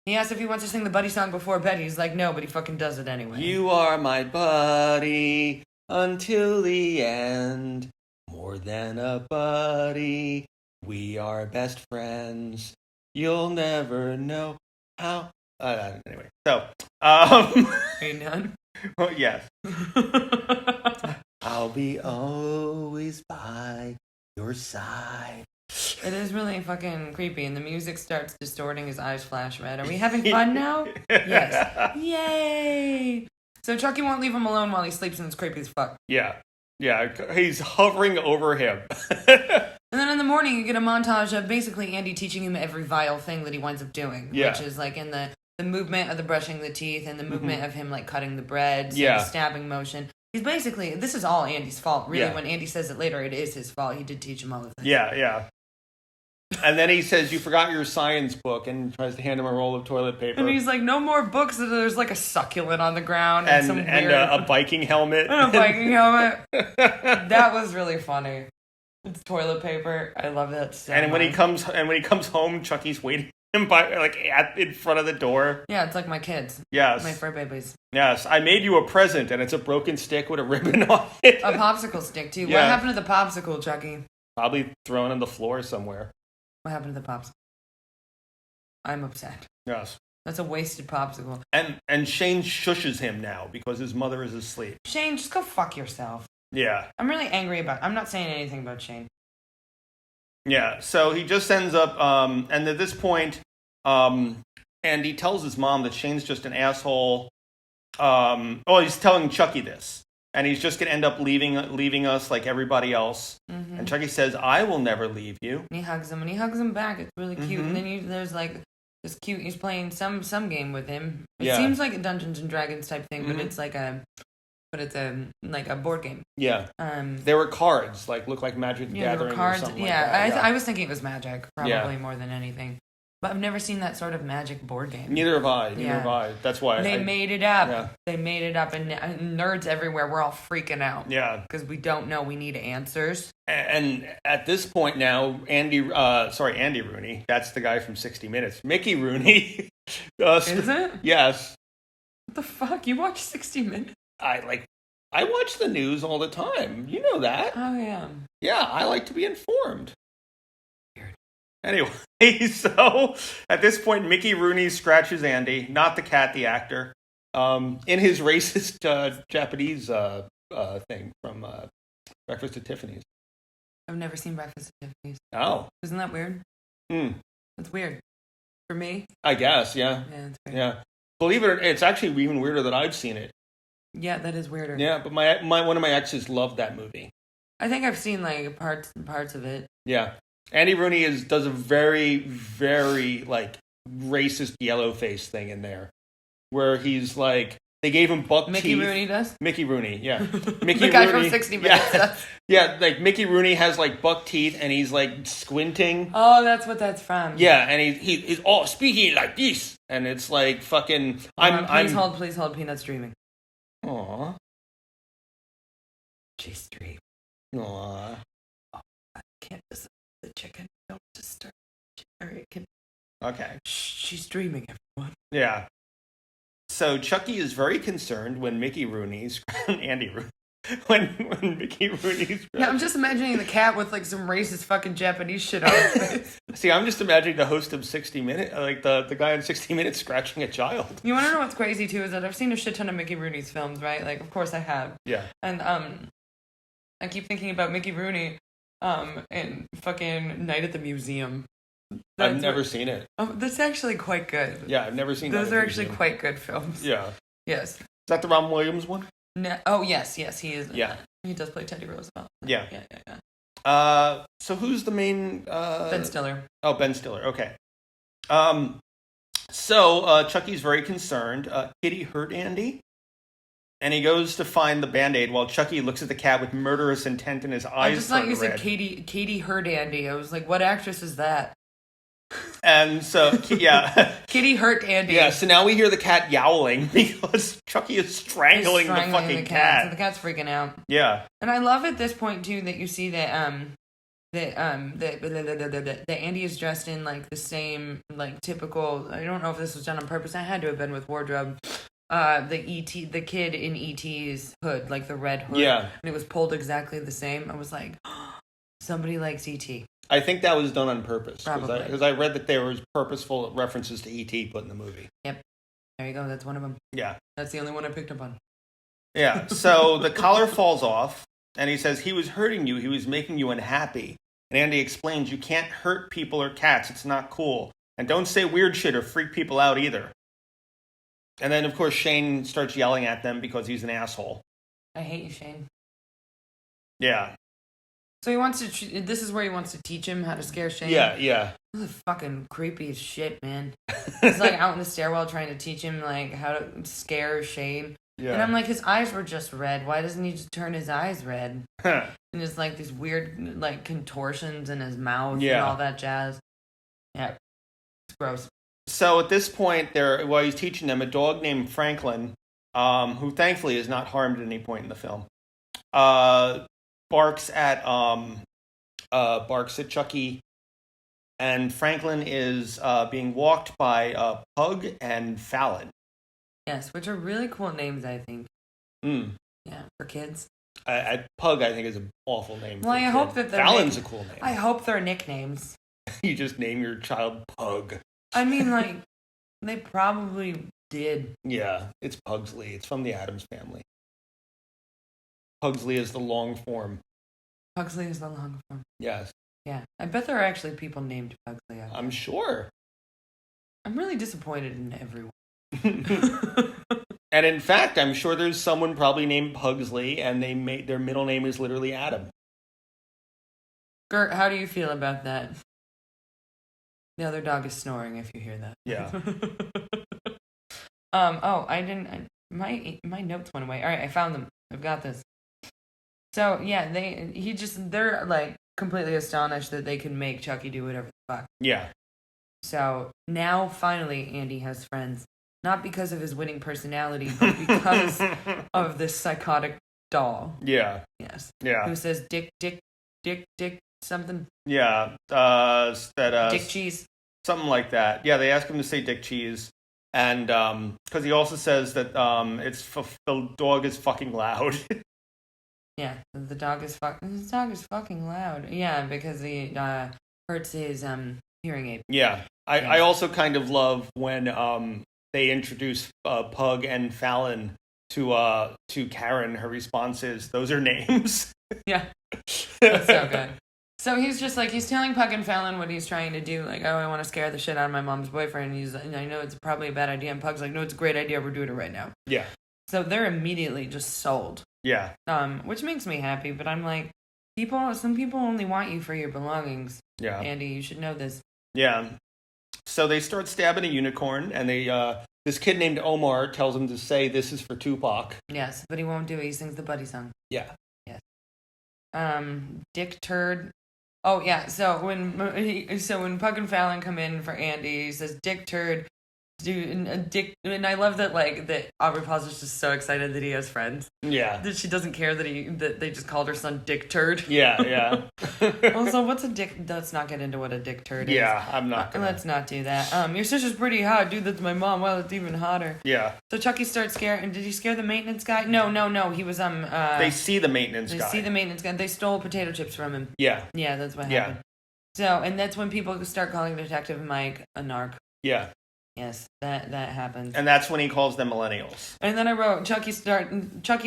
He asks if he wants to sing the Buddy song before bed. He's like, no, but he fucking does it anyway. You are my buddy until the end. More than a buddy. We are best friends. You'll never know how. Anyway, so. Are you done? Well, yes. I'll be always by your side. It is really fucking creepy, and the music starts distorting, his eyes flash red. Are we having fun now? Yes. Yay! So Chucky won't leave him alone while he sleeps, and it's creepy as fuck. Yeah. He's hovering over him. And then in the morning, you get a montage of basically Andy teaching him every vile thing that he winds up doing. Yeah. Which is, like, in the movement of the brushing the teeth, and the movement of him, like, cutting the breads, and the stabbing motion. He's basically, this is all Andy's fault. Really, when Andy says it later, it is his fault. He did teach him all the things. Yeah. And then he says, you forgot your science book, and tries to hand him a roll of toilet paper. And he's like, no more books. There's, like, a succulent on the ground. And a Viking helmet. And a Viking helmet. That was really funny. It's toilet paper. I love that so And when much. he comes home, Chucky's waiting him in front of the door. Yeah, it's like my kids. Yes. My fur babies. Yes. I made you a present, and it's a broken stick with a ribbon on it. A popsicle stick, too. Yeah. What happened to the popsicle, Chucky? Probably thrown on the floor somewhere. What happened to the popsicle? I'm upset. Yes. That's a wasted popsicle. And Shane shushes him now because his mother is asleep. Shane, just go fuck yourself. Yeah. I'm really angry I'm not saying anything about Shane. Yeah, so he just ends up, and at this point, Andy tells his mom that Shane's just an asshole. He's telling Chucky this. And he's just going to end up leaving us like everybody else. Mm-hmm. And Chucky says, I will never leave you. And he hugs him back. It's really cute. Mm-hmm. And then there's like this cute, he's playing some game with him. It seems like a Dungeons and Dragons type thing, but it's like a board game. Yeah. There were cards, look like Magic the Gathering. There were cards. Or something I like that. I was thinking it was Magic, probably more than anything. But I've never seen that sort of magic board game. Neither have I. That's why they made it up. Yeah. They made it up, and nerds everywhere, we're all freaking out. Yeah. Because we don't know. We need answers. And at this point now, Andy Rooney, that's the guy from 60 Minutes. Mickey Rooney. Is it? Yes. What the fuck? You watch 60 Minutes? I watch the news all the time. You know that. Oh, yeah. Yeah, I like to be informed. Weird. Anyway, so at this point, Mickey Rooney scratches Andy, not the cat, the actor, in his racist Japanese thing from Breakfast at Tiffany's. I've never seen Breakfast at Tiffany's. Oh. Isn't that weird? That's weird. For me? I guess, yeah. Yeah, it's weird. Yeah. Believe it or not, it's actually even weirder that I've seen it. Yeah, that is weirder. Yeah, but my one of my exes loved that movie. I think I've seen like parts of it. Yeah. Andy Rooney does a very, very like racist yellow face thing in there. Where he's like, they gave him buck Mickey teeth. Rooney does? Mickey Rooney, yeah. Mickey the guy Rooney, from 60 Minutes. Yeah. Yeah, like Mickey Rooney has like buck teeth and he's like squinting. Oh, that's what that's from. Yeah, and he's all speaking like this. And it's like fucking Please hold, Peanut's dreaming. Aw. She's dreaming. Aw. Oh, I can't disturb the chicken. Don't disturb the chicken. Okay. Shh, she's dreaming, everyone. Yeah. So Chucky is very concerned when Mickey Rooney's Andy Rooney. When Mickey Rooney's Yeah, I'm just imagining the cat with like some racist fucking Japanese shit on his face. See, I'm just imagining the host of 60 Minutes, like the guy in 60 Minutes scratching a child. You want to know what's crazy too is that I've seen a shit ton of Mickey Rooney's films, right? Like, of course I have. Yeah. And I keep thinking about Mickey Rooney in fucking Night at the Museum. I've never seen it. Oh, that's actually quite good. Yeah, I've never seen. Those are actually quite good films. Yeah. Yes. Is that the Robin Williams one? No, oh yes, he is. Yeah. He does play Teddy Roosevelt. Yeah. Yeah. So who's the main? Ben Stiller. Oh, Ben Stiller. Okay. So Chucky's very concerned. Kitty hurt Andy, and he goes to find the Band-Aid while Chucky looks at the cat with murderous intent in his eyes. I just thought you said red. Katie hurt Andy. I was like, what actress is that? And so, yeah. Kitty hurt Andy. Yeah, so now we hear the cat yowling because Chucky is strangling the fucking cat. So the cat's freaking out. Yeah. And I love at this point, too, that you see that Andy is dressed in, like, the same, like, typical... I don't know if this was done on purpose. I had to have been with wardrobe. The kid in E.T.'s hood, like the red hood. Yeah. And it was pulled exactly the same. I was like, somebody likes E.T. I think that was done on purpose. Probably. Because I read that there was purposeful references to E.T. put in the movie. Yep. There you go. That's one of them. Yeah. That's the only one I picked up on. Yeah. So the collar falls off, and he says, he was hurting you. He was making you unhappy. And Andy explains, you can't hurt people or cats. It's not cool. And don't say weird shit or freak people out either. And then, of course, Shane starts yelling at them because he's an asshole. I hate you, Shane. Yeah. So he wants to... This is where he wants to teach him how to scare Shane? Yeah. This is fucking creepy as shit, man. He's like out in the stairwell trying to teach him like how to scare Shane. Yeah. And I'm like, his eyes were just red. Why doesn't he just turn his eyes red? And there's like these weird like contortions in his mouth and all that jazz. Yeah. It's gross. So at this point, while he's teaching them, a dog named Franklin, who thankfully is not harmed at any point in the film, barks at Chucky, and Franklin is being walked by Pug and Fallon. Yes, which are really cool names, I think. Yeah, for kids. Pug, I think, is an awful name. Well, I hope that Fallon's a cool name. I hope they're nicknames. You just name your child Pug. I mean, like, they probably did. Yeah, it's Pugsley. It's from the Addams Family. Pugsley is the long form. Pugsley is the long form. Yes. Yeah, I bet there are actually people named Pugsley. I'm sure. I'm really disappointed in everyone. And in fact, I'm sure there's someone probably named Pugsley, and their middle name is literally Adam. Gert, how do you feel about that? The other dog is snoring. If you hear that. Yeah. Oh, I didn't. My notes went away. All right, I found them. I've got this. So yeah, they're like completely astonished that they can make Chucky do whatever the fuck. Yeah. So now finally Andy has friends. Not because of his winning personality, but because of this psychotic doll. Yeah. Yes. Yeah. Who says dick, something. Yeah. Dick cheese. Something like that. Yeah, they ask him to say dick cheese. And because he also says that the dog is fucking loud. Yeah, the dog is fucking loud. Yeah, because he hurts his hearing aid. Yeah. I also kind of love when they introduce Pug and Fallon to Karen. Her response is, "Those are names." Yeah, that's so good. So he's just like, he's telling Pug and Fallon what he's trying to do. Like, oh, I want to scare the shit out of my mom's boyfriend. And I know it's probably a bad idea. And Pug's like, no, it's a great idea. We're doing it right now. Yeah. So they're immediately just sold. Yeah. Which makes me happy. But I'm like, some people only want you for your belongings. Yeah. Andy, you should know this. Yeah. So they start stabbing a unicorn, and this kid named Omar tells him to say, "This is for Tupac." Yes, but he won't do it. He sings the Buddy song. Yeah. Yes. Dick Turd. Oh yeah. So when Pug and Fallon come in for Andy, he says, "Dick Turd." Dick, and I love that that Aubrey Plaza's just so excited that he has friends. Yeah. That she doesn't care that they just called her son Dick Turd. Yeah, yeah. Also, what's a dick? Let's not get into what a dick turd is. Yeah, I'm not gonna. Let's not do that. Your sister's pretty hot, dude. That's my mom. Well, it's even hotter. Yeah. So Chucky starts scaring. Did he scare the maintenance guy? No. He was They see the maintenance guy. They see the maintenance guy. They stole potato chips from him. Yeah. Yeah, that's what happened. So, and that's when people start calling Detective Mike a narc. Yeah. Yes, that happens. And that's when he calls them millennials. And then I wrote, Chucky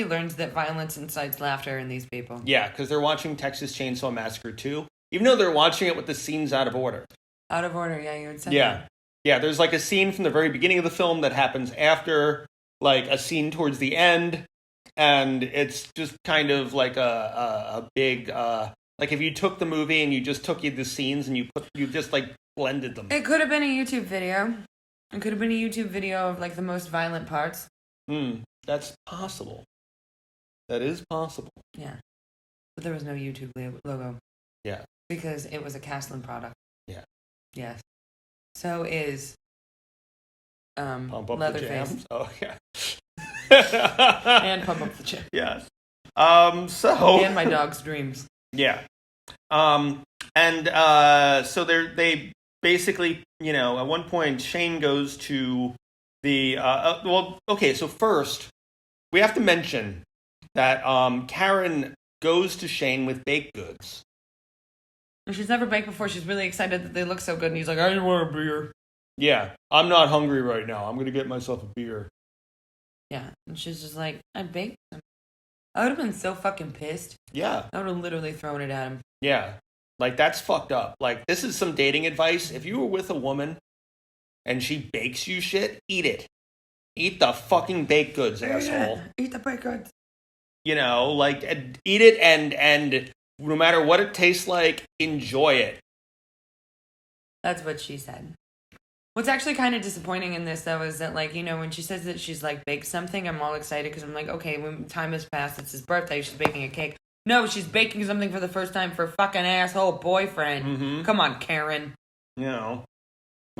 learns that violence incites laughter in these people. Yeah, because they're watching Texas Chainsaw Massacre 2, even though they're watching it with the scenes out of order. Out of order, yeah, you would say. Yeah. Yeah, there's like a scene from the very beginning of the film that happens after like a scene towards the end, and it's just kind of like a big like if you took the movie and you just took the scenes and you just like blended them. It could have been a YouTube video. It could have been a YouTube video of like the most violent parts. That's possible. That is possible. Yeah. But there was no YouTube logo. Yeah. Because it was a Castlin product. Yeah. Yes. So is Pump Up Leatherface. the Jams. Oh yeah. And Pump Up the Chip. Yes. And My Dog's Dreams. Yeah. So they basically, at one point Shane goes to the so first we have to mention that Karen goes to Shane with baked goods. And she's never baked before. She's really excited that they look so good, and he's like, I want a beer. Yeah, I'm not hungry right now. I'm gonna get myself a beer. Yeah, and she's just like, I baked them. I would have been so fucking pissed. Yeah. I would have literally thrown it at him. Yeah. Like, that's fucked up. Like, this is some dating advice. If you were with a woman and she bakes you shit, eat it. Eat the fucking baked goods, asshole. Eat the baked goods. Eat it and no matter what it tastes like, enjoy it. That's what she said. What's actually kind of disappointing in this, though, is that, when she says that she's, baked something, I'm all excited because I'm like, okay, when time has passed, it's his birthday, she's baking a cake. No, she's baking something for the first time for fucking asshole boyfriend. Mm-hmm. Come on, Karen. Well,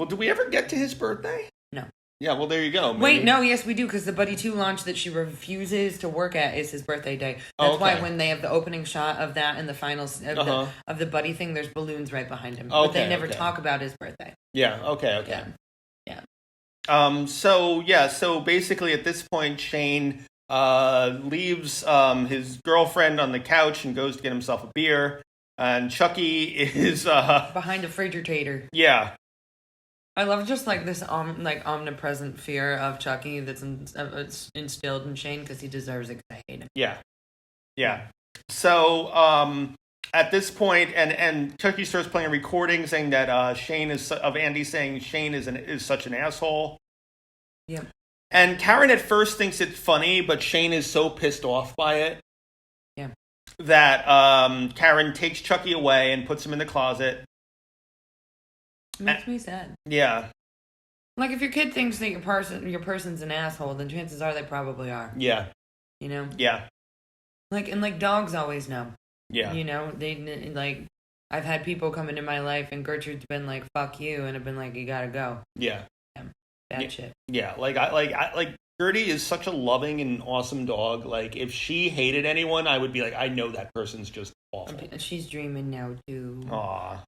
did we ever get to his birthday? No. Yeah, well, there you go. Maybe. Wait, no, yes, we do, because the Buddy 2 launch that she refuses to work at is his birthday day. That's why when they have the opening shot of that and the finals of the Buddy thing, there's balloons right behind him. But they never talk about his birthday. Yeah, okay. Yeah. So basically at this point, Shane leaves his girlfriend on the couch and goes to get himself a beer. And Chucky is behind a refrigerator. Yeah. I love just this omnipresent fear of Chucky that's instilled in Shane because he deserves it because I hate him. Yeah. So at this point, and Chucky starts playing a recording saying that Andy saying Shane is such an asshole. Yeah. And Karen at first thinks it's funny, but Shane is so pissed off by it. Yeah. That Karen takes Chucky away and puts him in the closet. It makes me sad. Yeah. If your kid thinks that your person's an asshole, then chances are they probably are. Yeah. You know? Yeah. And dogs always know. Yeah. They I've had people come into my life and Gertrude's been like, fuck you, and I've been like, you gotta go. Yeah. Bad shit. Yeah, like Gertie is such a loving and awesome dog. Like, if she hated anyone, I would be like, I know that person's just awful. She's dreaming now, too. Aww.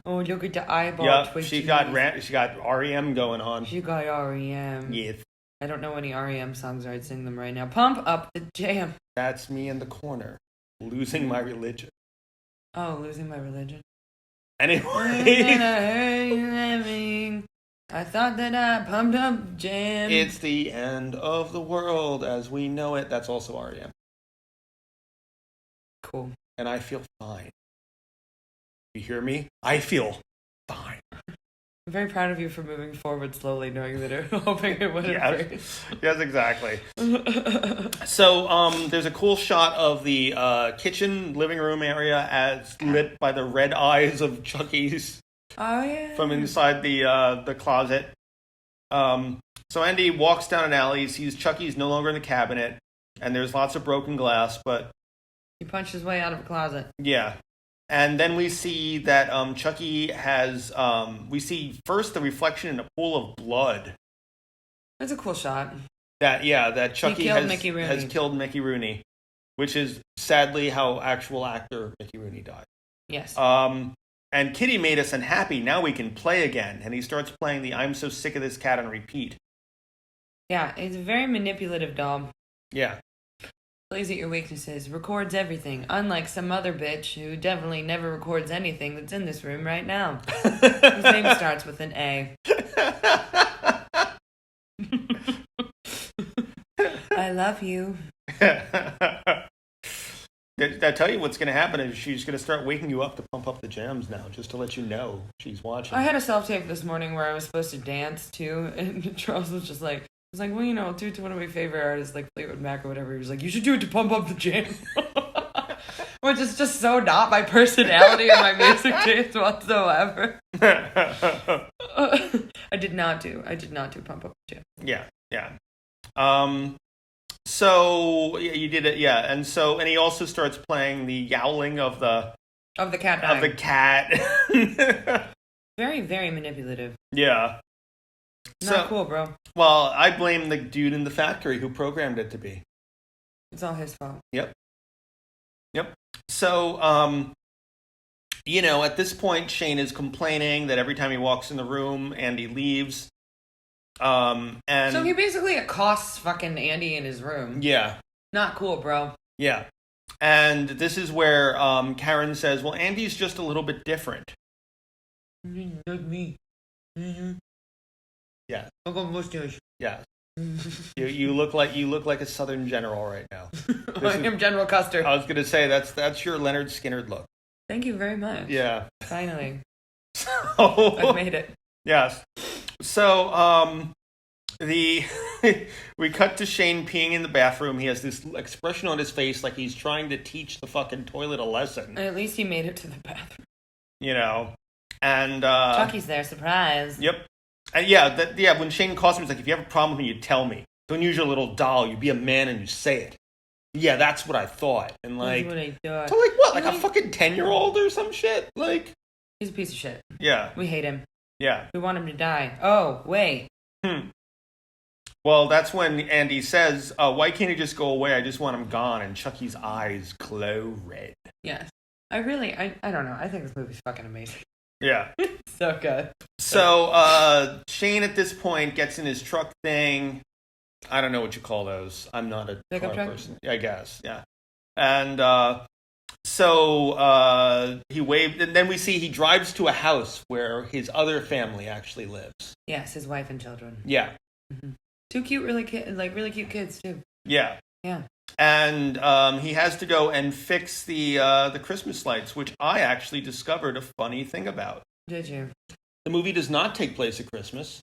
Oh, look at the eyeball Yep, she got REM going on. She got REM. Yes. I don't know any REM songs, or I'd sing them right now. Pump up the jam. That's me in the corner, losing my religion. Oh, losing my religion. Anyway. I thought that I pumped up jam. It's the end of the world as we know it. That's also REM. Cool. And I feel fine. You hear me? I feel fine. I'm very proud of you for moving forward slowly, knowing that I'm hoping it wouldn't break. Yes, exactly. So, there's a cool shot of the kitchen living room area as lit by the red eyes of Chucky's. Oh, yeah. From inside the closet. So Andy walks down an alley, sees Chucky's no longer in the cabinet, and there's lots of broken glass, but... He punched his way out of a closet. Yeah. And then we see that Chucky has... we see first the reflection in a pool of blood. That's a cool shot. That Chucky has killed Mickey Rooney, which is sadly how actual actor Mickey Rooney died. Yes. And Kitty made us unhappy. Now we can play again. And he starts playing the I'm so sick of this cat on repeat. Yeah, he's a very manipulative doll. Yeah. Plays at your weaknesses, records everything, unlike some other bitch who definitely never records anything that's in this room right now. His name starts with an A. I love you. Did I tell you what's going to happen is she's going to start waking you up to pump up the jams now, just to let you know she's watching. I had a self-tape this morning where I was supposed to dance, too, and Charles was just like, well, you know, I'll do it to one of my favorite artists, like Fleetwood Mac or whatever. He was like, you should do it to pump up the jam. Which is just so not my personality or my music taste whatsoever. I did not do pump up the jam. Yeah. So you did it, yeah, and he also starts playing the yowling of the cat dying. Of the cat. Very, very manipulative. Yeah. Not cool, bro. Well, I blame the dude in the factory who programmed it to be. It's all his fault. Yep. So, at this point, Shane is complaining that every time he walks in the room, Andy leaves. And so he basically accosts fucking Andy in his room. Yeah. Not cool, bro. Yeah. And this is where Karen says, well, Andy's just a little bit different. Like me. Mm-hmm. Yeah. Look at mustache. Yeah. you look like a Southern general right now. I am General Custer. I was gonna say that's your Leonard Skinner look. Thank you very much. Yeah. Finally. So, I've made it. Yes. So, we cut to Shane peeing in the bathroom. He has this expression on his face like he's trying to teach the fucking toilet a lesson. And at least he made it to the bathroom. And Chucky's there, surprise. Yep. And when Shane calls him, he's like, if you have a problem with me, you tell me. Don't use your little doll. You be a man and you say it. Yeah, that's what I thought. And that's what I thought. So like what? Like a fucking 10-year-old or some shit? Like, he's a piece of shit. Yeah. We hate him. Yeah. We want him to die. Oh, wait. Well, that's when Andy says, why can't he just go away? I just want him gone. And Chucky's eyes glow red. Yes. I don't know. I think this movie's fucking amazing. Yeah. So good. So, Shane at this point gets in his truck thing. I don't know what you call those. I'm not a pickup car truck person. I guess, yeah. And so he waved, and then we see he drives to a house where his other family actually lives. Yes, his wife and children. Yeah. Mm-hmm. Two cute, really cute kids too. Yeah. Yeah. And he has to go and fix the Christmas lights, which I actually discovered a funny thing about. Did you? The movie does not take place at Christmas,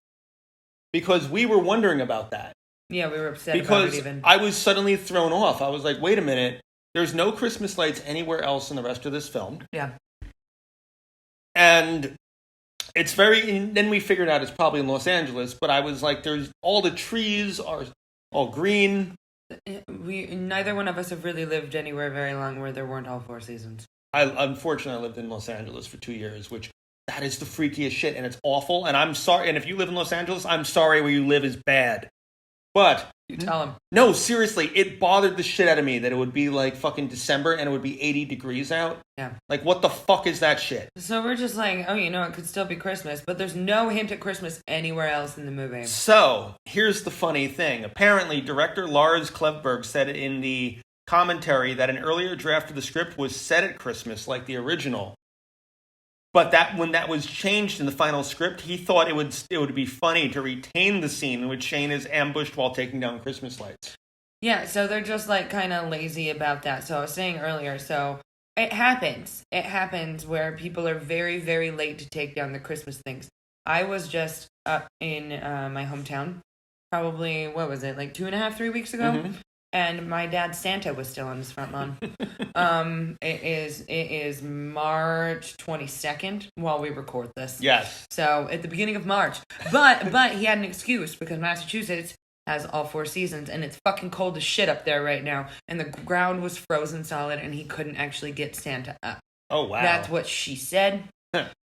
because we were wondering about that. Yeah, we were upset because about it even. I was suddenly thrown off. I was like, wait a minute. There's no Christmas lights anywhere else in the rest of this film. Yeah. And it's then we figured out it's probably in Los Angeles, but I was like, all the trees are all green. Neither one of us have really lived anywhere very long where there weren't all four seasons. Unfortunately, I lived in Los Angeles for 2 years, which that is the freakiest shit, and it's awful. And I'm sorry. And if you live in Los Angeles, I'm sorry. Where you live is bad. But you tell him. No, seriously, it bothered the shit out of me that it would be like fucking December and it would be 80 degrees out. Yeah. Like, what the fuck is that shit? So we're just like, oh, it could still be Christmas, but there's no hint at Christmas anywhere else in the movie. So here's the funny thing. Apparently, director Lars Klevberg said in the commentary that an earlier draft of the script was set at Christmas, like the original. But that when that was changed in the final script, he thought it would be funny to retain the scene in which Shane is ambushed while taking down Christmas lights. Yeah, so they're just like kind of lazy about that. So I was saying earlier, so it happens. It happens where people are very, very late to take down the Christmas things. I was just up in my hometown, probably, what was it, like 2.5, 3 weeks ago? Mm-hmm. And my dad's Santa was still on his front lawn. It is March 22nd while we record this. Yes. So at the beginning of March. But he had an excuse because Massachusetts has all 4 seasons and it's fucking cold as shit up there right now. And the ground was frozen solid and he couldn't actually get Santa up. Oh, wow. That's what she said.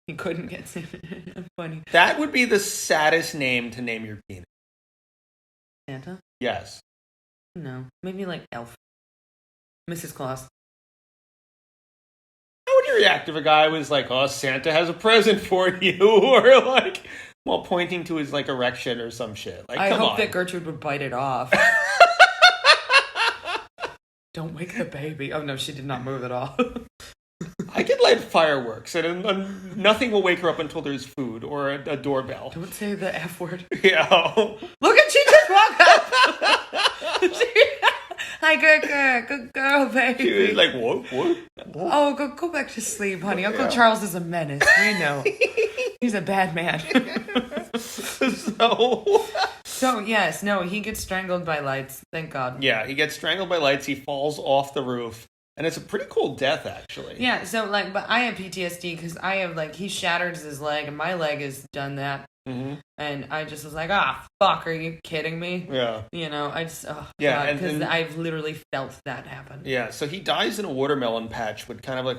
He couldn't get Santa. Funny. That would be the saddest name to name your penis. Santa? Yes. No, maybe like Elf. Mrs. Claus. How would you react if a guy was like, oh, Santa has a present for you? Or like, while pointing to his like erection or some shit. Like, I come hope on. that Gertrude would bite it off. Don't wake the baby. Oh no, she did not move at all. I could light fireworks and nothing will wake her up until there's food or a doorbell. Don't say the F word. Yeah. Look at she just woke up. Hi, good girl, baby. She was like, what? Oh, go back to sleep, honey. Uncle Charles is a menace. We know. He's a bad man. So, yes, no, he gets strangled by lights. Thank God. Yeah, he gets strangled by lights. He falls off the roof. And it's a pretty cool death, actually. Yeah, so, like, but I have PTSD because I have, like, he shatters his leg and my leg has done that. Mm-hmm. And I just was like, fuck, are you kidding me? Yeah. I just, yeah, because I've literally felt that happen. Yeah, so he dies in a watermelon patch with kind of like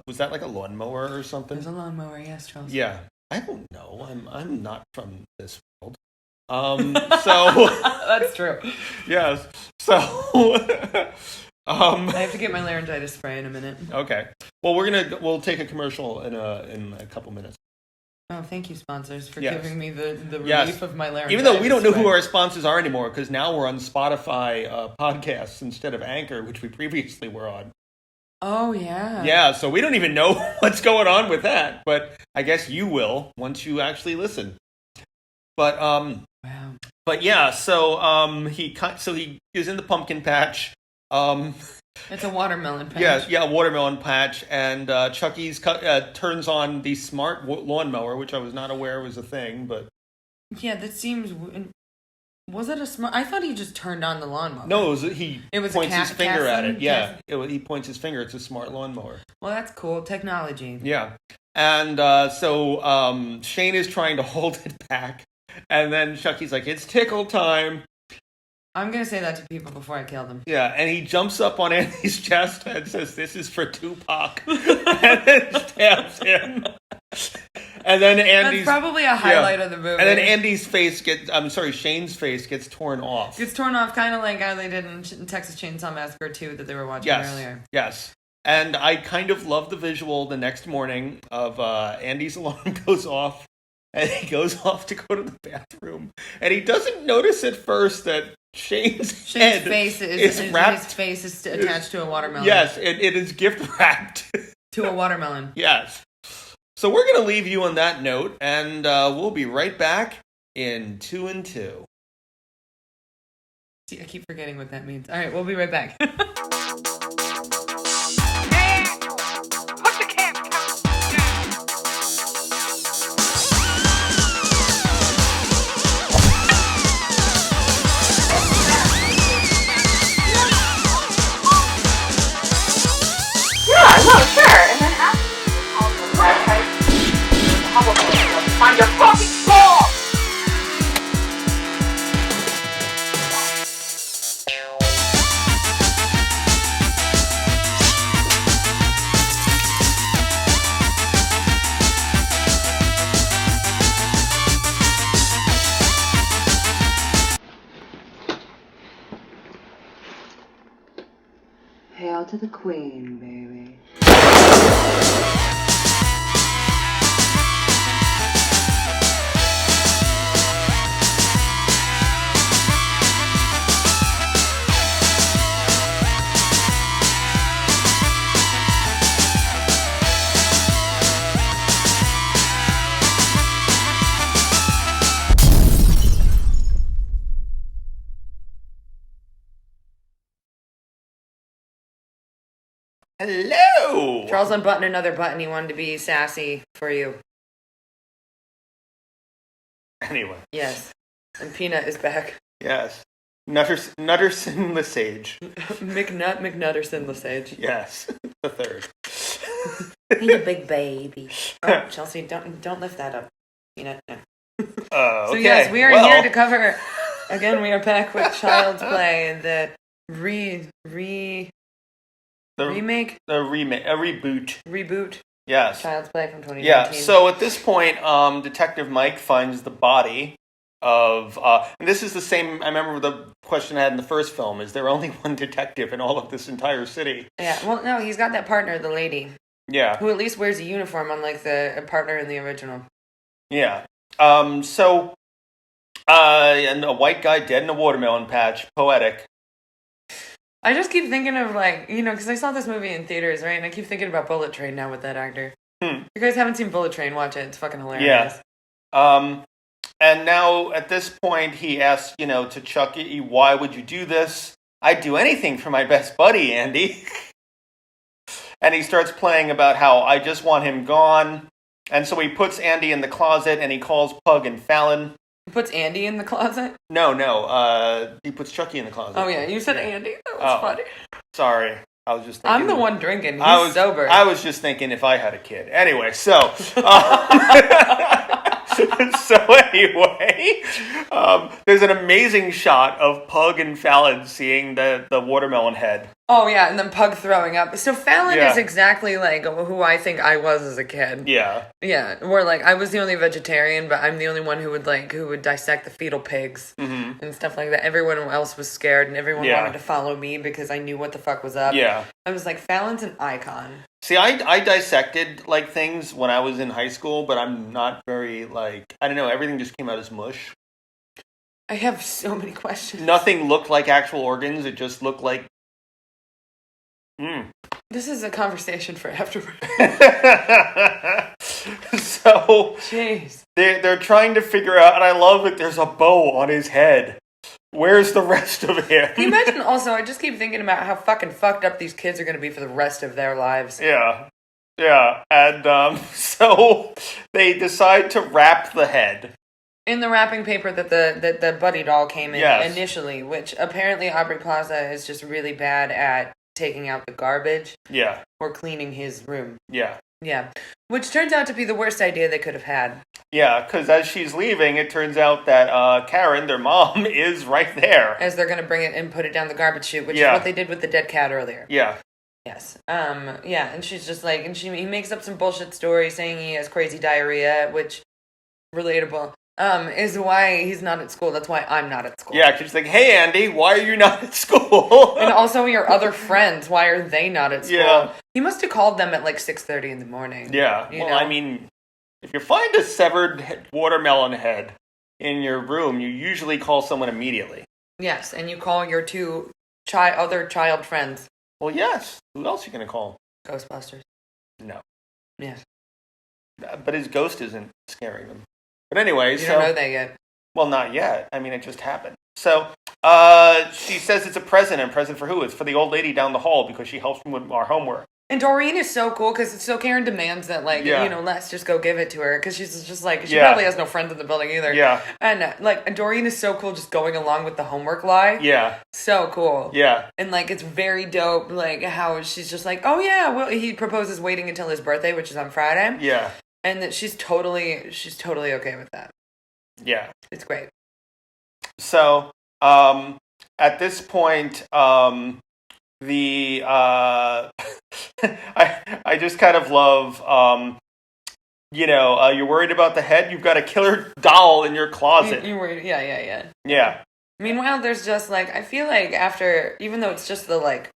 was that like a lawnmower or something? There's a lawnmower, yes, Charles. Yeah. I don't know. I'm not from this world. So. That's true. Yes. So. I have to get my laryngitis spray in a minute. Okay. Well, we'll take a commercial in a couple minutes. Oh, thank you, sponsors, for giving me the relief of my laryngitis. Even though we don't know who our sponsors are anymore, because now we're on Spotify podcasts instead of Anchor, which we previously were on. Oh, yeah. Yeah, so we don't even know what's going on with that, but I guess you will once you actually listen. But wow. But yeah, so he is in the pumpkin patch. It's a watermelon patch. Yeah, a watermelon patch, and Chucky's turns on the smart lawnmower, which I was not aware was a thing, but yeah, that seems. Was it a smart? I thought he just turned on the lawnmower. No, he points his finger at it. Yeah, he points his finger. It's a smart lawnmower. Well, that's cool technology. Yeah, and so Shane is trying to hold it back, and then Chucky's like, "It's tickle time." I'm going to say that to people before I kill them. Yeah, and he jumps up on Andy's chest and says, "This is for Tupac," and then stabs him. And then Andy's... That's probably a highlight of the movie. And then Shane's face gets torn off. Gets torn off, kind of like how they did in Texas Chainsaw Massacre 2 that they were watching earlier. Yes. And I kind of love the visual the next morning of Andy's alarm goes off, and he goes off to go to the bathroom. And he doesn't notice at first that Shane's face is wrapped. His face is attached to a watermelon. Yes, it is gift wrapped. To a watermelon. Yes. So we're going to leave you on that note, and we'll be right back in 2 and 2. See, I keep forgetting what that means. All right, we'll be right back. Find your fucking soul! bow to the queen, baby. Hello! Charles unbuttoned another button. He wanted to be sassy for you. Anyway. Yes. And Peanut is back. Yes. Nutterson LeSage. McNutterson LeSage. Yes. The third. He's a big baby. Oh, Chelsea, don't lift that up. Peanut, no. Okay. So yes, we are here to cover. Again, we are back with Child's Play, the remake, a reboot. reboot. Yes. Child's Play from 2019. Yeah. So at this point, Detective Mike finds the body of. And this is the same. I remember the question I had in the first film: is there only one detective in all of this entire city? Yeah. Well, no, he's got that partner, the lady. Yeah. Who at least wears a uniform, unlike the partner in the original. Yeah. And a white guy dead in a watermelon patch. Poetic. I just keep thinking of, like, because I saw this movie in theaters, right? And I keep thinking about Bullet Train now with that actor. You guys haven't seen Bullet Train, watch it. It's fucking hilarious. Yeah. And now, at this point, he asks, to Chucky, why would you do this? I'd do anything for my best buddy, Andy. And he starts playing about how I just want him gone. And so he puts Andy in the closet, and he calls Pug and Fallon. He puts Andy in the closet? No. He puts Chucky in the closet. Oh, yeah. You said Andy? That was funny. Sorry. I was just thinking. I'm the one drinking. He's sober. I was just thinking if I had a kid. Anyway, so... So anyway, there's an amazing shot of Pug and Fallon seeing the watermelon head. Oh, yeah, and then Pug throwing up. So Fallon is exactly like who I think I was as a kid. Yeah. Yeah, where like I was the only vegetarian, but I'm the only one who would dissect the fetal pigs and stuff like that. Everyone else was scared, and everyone wanted to follow me because I knew what the fuck was up. Yeah. I was like, Fallon's an icon. See, I dissected, like, things when I was in high school, but I'm not very, like, I don't know, everything just came out as mush. I have so many questions. Nothing looked like actual organs, it just looked like... This is a conversation for afterward. So, jeez. They're trying to figure out, and I love that there's a bow on his head. Where's the rest of him? Can you imagine also, I just keep thinking about how fucking fucked up these kids are going to be for the rest of their lives. Yeah. And so they decide to wrap the head. In the wrapping paper that the Buddy doll came in initially, which apparently Aubrey Plaza is just really bad at taking out the garbage. Yeah. Or cleaning his room. Yeah. Yeah. Which turns out to be the worst idea they could have had. Yeah, because as she's leaving, it turns out that Karen, their mom, is right there. As they're going to bring it and put it down the garbage chute, which is what they did with the dead cat earlier. Yeah. Yes. Yeah, and she's just like, and he makes up some bullshit story saying he has crazy diarrhea, which, relatable, is why he's not at school. That's why I'm not at school. Yeah, she's like, hey, Andy, why are you not at school? And also your other friends, why are they not at school? Yeah. He must have called them at like 6:30 in the morning. Yeah. You know? I mean, if you find a severed watermelon head in your room, you usually call someone immediately. Yes, and you call your two other child friends. Well, yes. Who else are you going to call? Ghostbusters. No. Yes. But his ghost isn't scaring them. But anyway, you don't know that yet. Well, not yet. I mean, it just happened. So, she says it's a present. And present for who? It's for the old lady down the hall because she helps me with our homework. And Doreen is so cool because Karen demands that, like, let's just go give it to her because she's just like, she probably has no friends in the building either. Yeah. And, like, Doreen is so cool just going along with the homework lie. Yeah. So cool. Yeah. And, like, it's very dope, like, how she's just like, oh, yeah, well, he proposes waiting until his birthday, which is on Friday. Yeah. And that she's totally okay with that. Yeah. It's great. So, at this point, I just kind of love, you're worried about the head, you've got a killer doll in your closet. You're worried, yeah. Yeah. Meanwhile, there's just, like, I feel like after, even though it's just the, like,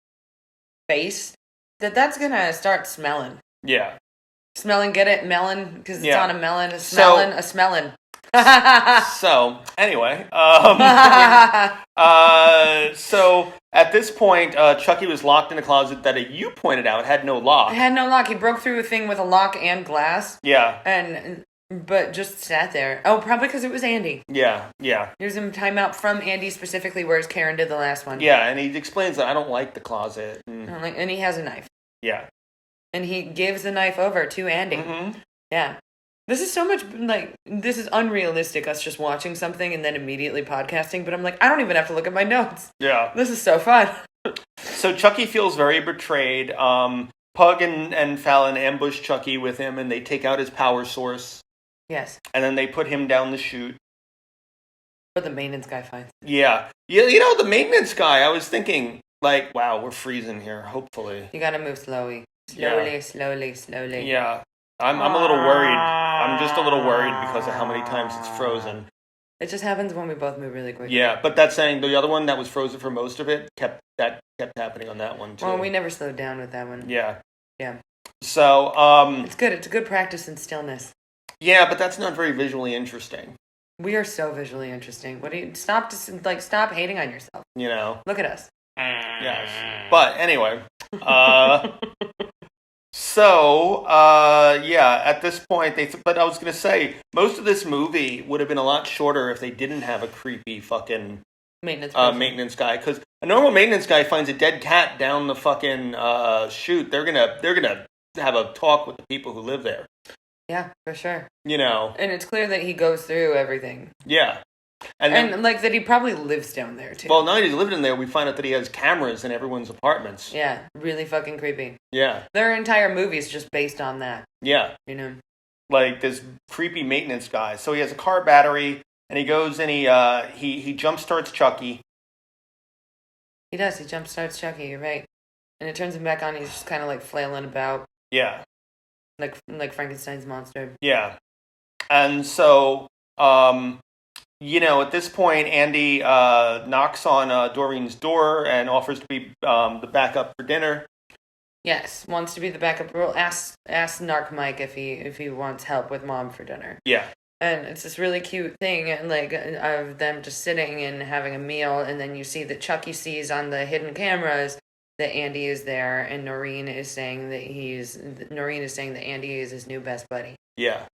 face, that's gonna start smelling. Yeah. Smelling, get it? Melon, because it's Yeah. on a melon. A smelling, a smelling. So, anyway. So, at this point, Chucky was locked in a closet that you pointed out had no lock. It had no lock. He broke through a thing with a lock and glass. Yeah. But just sat there. Oh, probably because it was Andy. Yeah. He was in timeout from Andy specifically, whereas Karen did the last one. Yeah, and he explains that I don't like the closet. And he has a knife. Yeah. And he gives the knife over to Andy. Mm-hmm. Yeah. This is so much, this is unrealistic, us just watching something and then immediately podcasting, but I'm like, I don't even have to look at my notes. Yeah. This is so fun. So Chucky feels very betrayed. Pug and Fallon ambush Chucky with him, and they take out his power source. Yes. And then they put him down the chute. But the maintenance guy finds it. Yeah. The maintenance guy, I was thinking, wow, we're freezing here, hopefully. You gotta move slowly. Slowly. Yeah. I'm a little worried. I'm just a little worried because of how many times it's frozen. It just happens when we both move really quick. Yeah, but that's saying the other one that was frozen for most of it kept happening on that one too. Well, we never slowed down with that one. Yeah. Yeah. So, it's good. It's a good practice in stillness. Yeah, but that's not very visually interesting. We are so visually interesting. What do you stop hating on yourself? Look at us. Yes. But anyway, at this point, but I was going to say, most of this movie would have been a lot shorter if they didn't have a creepy fucking maintenance guy. Because a normal maintenance guy finds a dead cat down the fucking chute. They're gonna have a talk with the people who live there. Yeah, for sure. And it's clear that he goes through everything. Yeah. And that he probably lives down there, too. Well, now that he's living there, we find out that he has cameras in everyone's apartments. Yeah, really fucking creepy. Yeah. Their entire movie is just based on that. Yeah. This creepy maintenance guy. So he has a car battery, and he goes and he jump starts Chucky. He does. He jump starts Chucky, you're right. And it turns him back on, he's just kind of flailing about. Yeah. Like Frankenstein's monster. Yeah. And so, at this point, Andy knocks on Doreen's door and offers to be the backup for dinner. Yes, wants to be the backup. Well, ask Narc Mike if he wants help with Mom for dinner. Yeah. And it's this really cute thing, of them just sitting and having a meal, and then you see that Chucky sees on the hidden cameras that Andy is there, and Noreen is saying that Andy is his new best buddy. Yeah.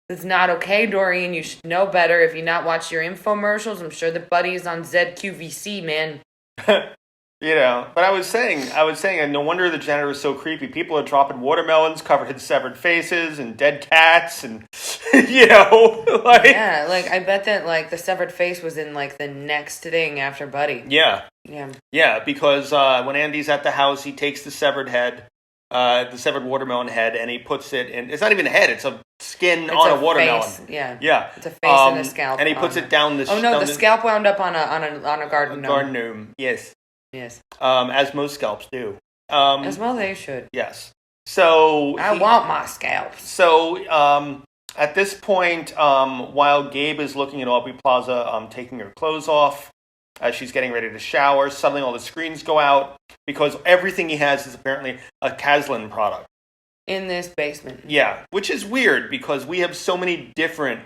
It's not okay, Doreen. You should know better. If you not watch your infomercials, I'm sure the buddy's on ZQVC, man. But I was saying, and no wonder the janitor is so creepy. People are dropping watermelons covered in severed faces and dead cats, and Yeah, I bet that the severed face was in the next thing after Buddy. Yeah. Yeah. Yeah, because when Andy's at the house, he takes the severed head, the severed watermelon head, and he puts it in. It's not even a head; it's a skin on a watermelon. Face. Yeah. Yeah. It's a face and a scalp. And he puts it down the. Oh no, the scalp wound up on a garden gnome. Garden gnome. Yes. Yes. As most scalps do. As well they should. Yes. So I want my scalps. So at this point, while Gabe is looking at Aubrey Plaza taking her clothes off, as she's getting ready to shower, suddenly all the screens go out because everything he has is apparently a Caslin product. In this basement. Yeah, which is weird because we have so many different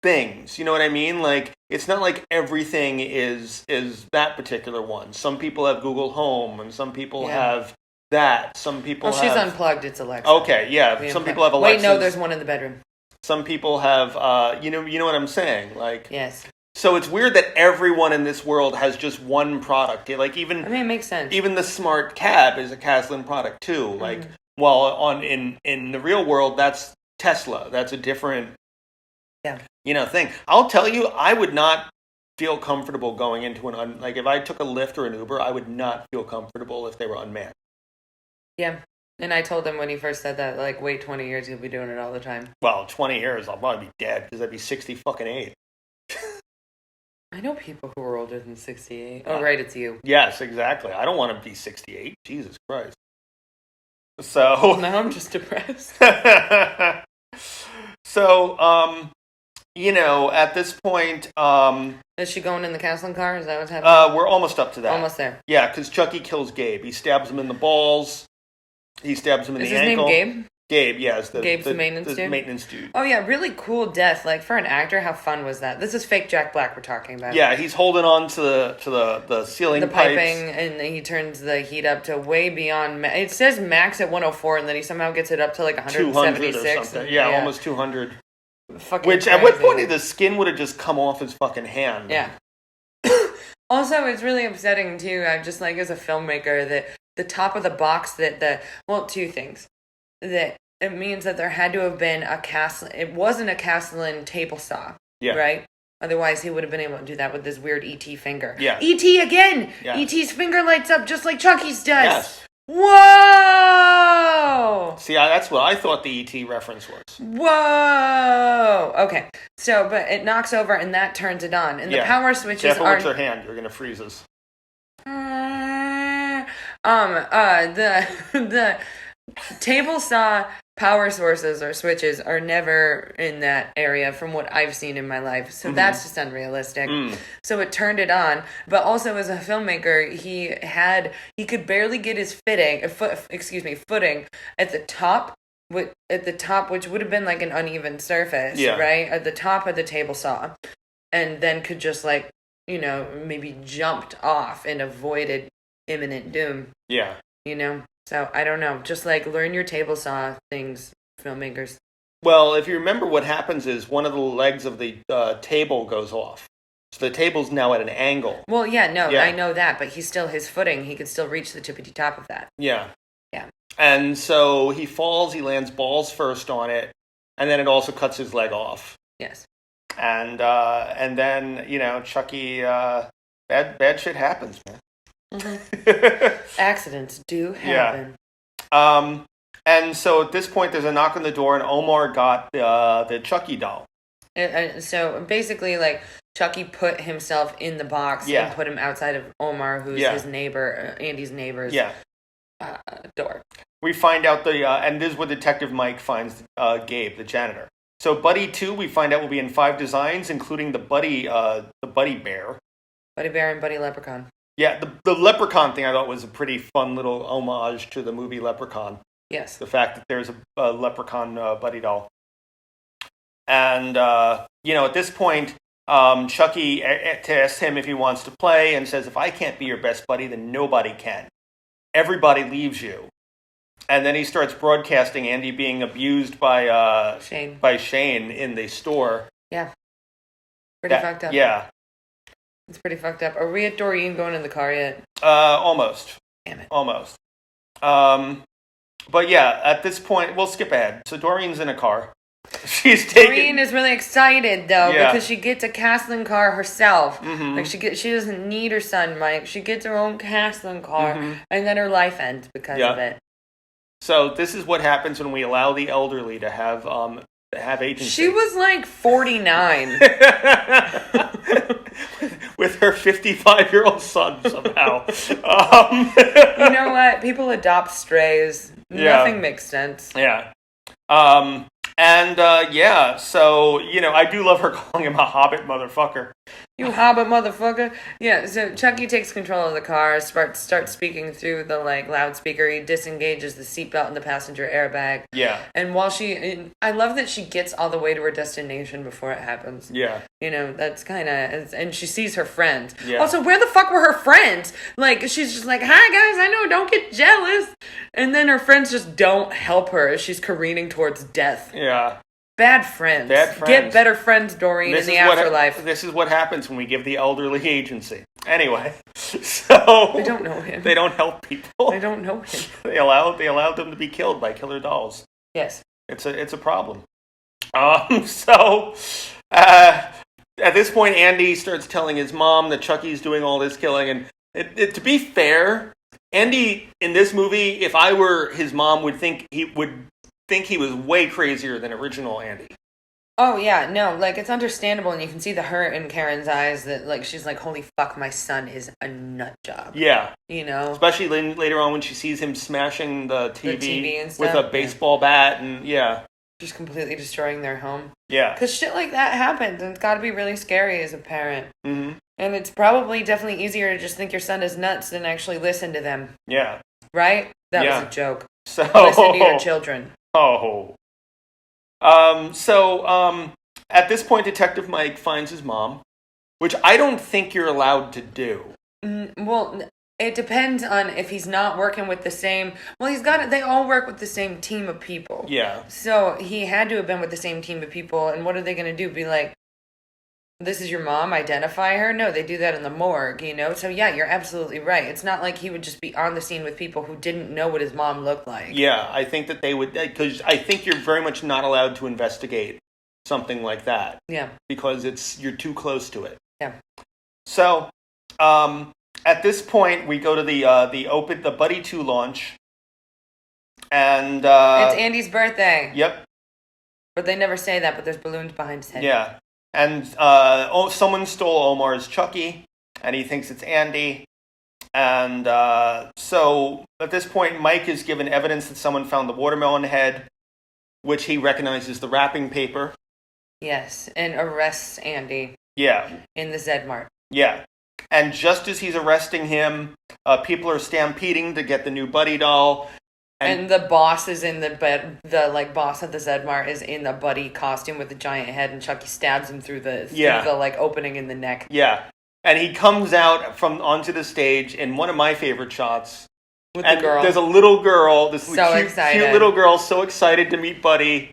things. You know what I mean? It's not like everything is that particular one. Some people have Google Home, and some people have that. Some people have... she's unplugged. It's Alexa. Okay, yeah. Some people have Alexa. Wait, no, there's one in the bedroom. Some people have, you know what I'm saying? Yes. So it's weird that everyone in this world has just one product. Even... I mean, it makes sense. Even the smart cab is a Caslin product, too. In the real world, that's Tesla. That's a different... Yeah. Thing. I'll tell you, I would not feel comfortable going into if I took a Lyft or an Uber, I would not feel comfortable if they were unmanned. Yeah. And I told him when he first said that, wait 20 years, you'll be doing it all the time. Well, 20 years, I'll probably be dead because I'd be 60 fucking 8. I know people who are older than 68. Oh, right, it's you. Yes, exactly. I don't want to be 68. Jesus Christ. So... Now I'm just depressed. So, at this point, Is she going in the counseling car? Is that what's happening? we're almost up to that. Almost there. Yeah, because Chucky kills Gabe. He stabs him in the balls. He stabs him in Is the his ankle. name Gabe? Gabe, yeah. Gabe's the maintenance dude? maintenance dude. Oh, yeah, really cool death. Like, for an actor, how fun was that? This is fake Jack Black we're talking about. Yeah, he's holding on to the ceiling The pipes. piping, and he turns the heat up to way beyond... It says max at 104, and then he somehow gets it up to like 176. 200 or something. Yeah, almost 200. Fucking Which, crazy. at what point the skin would have just come off his fucking hand? Yeah. Also, it's really upsetting, too, I'm just like, as a filmmaker, that the top of the box two things. That it means that there had to have been it wasn't a Castellan table saw, Yeah. right? Otherwise, he would have been able to do that with this weird E.T. finger. Yeah. E.T. again! Yeah. E.T.'s finger lights up just like Chucky's does! Yes. Whoa! See, that's what I thought the E.T. reference was. Whoa! Okay, so, but it knocks over and that turns it on. And the power switches Careful are... with your hand, you're going to freeze us. The table saw power sources or switches are never in that area from what I've seen in my life. So that's just unrealistic. So it turned it on. But also as a filmmaker, he could barely get his footing at the top, which would have been like an uneven surface, right? At the top of the table saw. And then could just maybe jumped off and avoided imminent doom. Yeah. So I don't know. Just like learn your table saw things, filmmakers. Well, if you remember, what happens is one of the legs of the table goes off. So the table's now at an angle. Well, yeah, I know that, but he's still his footing. He could still reach the tippity top of that. Yeah. Yeah. And so he falls, he lands balls first on it, and then it also cuts his leg off. Yes. And then, Chucky, bad shit happens, man. Accidents do happen. Yeah. And so at this point, there's a knock on the door, and Omar got the Chucky doll. So basically, like, Chucky put himself in the box and put him outside of Omar, who's his neighbor, Andy's neighbor's door. We find out and this is where Detective Mike finds Gabe, the janitor. So Buddy 2, we find out, will be in 5 designs, including the Buddy Bear. Buddy Bear and Buddy Leprechaun. Yeah, the Leprechaun thing I thought was a pretty fun little homage to the movie Leprechaun. Yes. The fact that there's a Leprechaun Buddy doll. And, at this point, Chucky asks him if he wants to play and says, if I can't be your best buddy, then nobody can. Everybody leaves you. And then he starts broadcasting Andy being abused by Shane in the store. Yeah. Pretty fucked up. Yeah. It's pretty fucked up. Are we at Doreen going in the car yet? Almost. Damn it. Almost. But yeah, at this point, we'll skip ahead. So Doreen's in a car. Doreen is really excited though because she gets a Castellan car herself. Mm-hmm. Like she doesn't need her son Mike. She gets her own Castellan car, and then her life ends because of it. So this is what happens when we allow the elderly to have agency. She was like 49. With her 55-year-old son somehow. You know what? People adopt strays. Nothing makes sense. Yeah. So, I do love her calling him a hobbit motherfucker. You hobbit motherfucker. Yeah, so Chucky takes control of the car, starts speaking through the, loudspeaker. He disengages the seatbelt in the passenger airbag. Yeah. And I love that she gets all the way to her destination before it happens. Yeah. That's kind of, and she sees her friends. Yeah. Also, where the fuck were her friends? She's just like, hi guys, I know, don't get jealous. And then her friends just don't help her as she's careening towards death. Yeah. Bad friends. Get better friends, Doreen, in the afterlife. This is what happens when we give the elderly agency. Anyway, so... They don't know him. They don't help people. They don't know him. They allowed them to be killed by killer dolls. Yes. It's a problem. At this point, Andy starts telling his mom that Chucky's doing all this killing. And to be fair, Andy, in this movie, if I were his mom, would think he was way crazier than original Andy. Oh, yeah, no, it's understandable, and you can see the hurt in Karen's eyes that, she's like, holy fuck, my son is a nut job. Yeah. Especially later on when she sees him smashing the TV and stuff, with a baseball bat, and just completely destroying their home. Yeah. Because shit like that happens, and it's got to be really scary as a parent. Mm-hmm. And it's probably definitely easier to just think your son is nuts than actually listen to them. Yeah. Right? That Yeah. was a joke. So Listen to your children. Oh. At this point, Detective Mike finds his mom, which I don't think you're allowed to do. Well, it depends on if he's not working with the same. Well, they all work with the same team of people. Yeah. So he had to have been with the same team of people. And what are they going to do? Be like, this is your mom, identify her? No, they do that in the morgue, So yeah, you're absolutely right. It's not like he would just be on the scene with people who didn't know what his mom looked like. Yeah, I think that they would, because I think you're very much not allowed to investigate something like that. Yeah. Because you're too close to it. Yeah. So, at this point, we go to the Buddy 2 launch, and it's Andy's birthday. Yep. But they never say that, but there's balloons behind his head. Yeah. And someone stole Omar's Chucky, and he thinks it's Andy. And so at this point, Mike is given evidence that someone found the watermelon head, which he recognizes the wrapping paper. Yes, and arrests Andy. Yeah. In the Zed Mart. Yeah. And just as he's arresting him, people are stampeding to get the new Buddy doll. And the boss is in the bed. The boss of the Zed Mart is in the Buddy costume with the giant head, and Chucky stabs him through the opening in the neck. Yeah, and he comes out onto the stage in one of my favorite shots. With the girl. There's a little girl, excited. cute little girl, so excited to meet Buddy.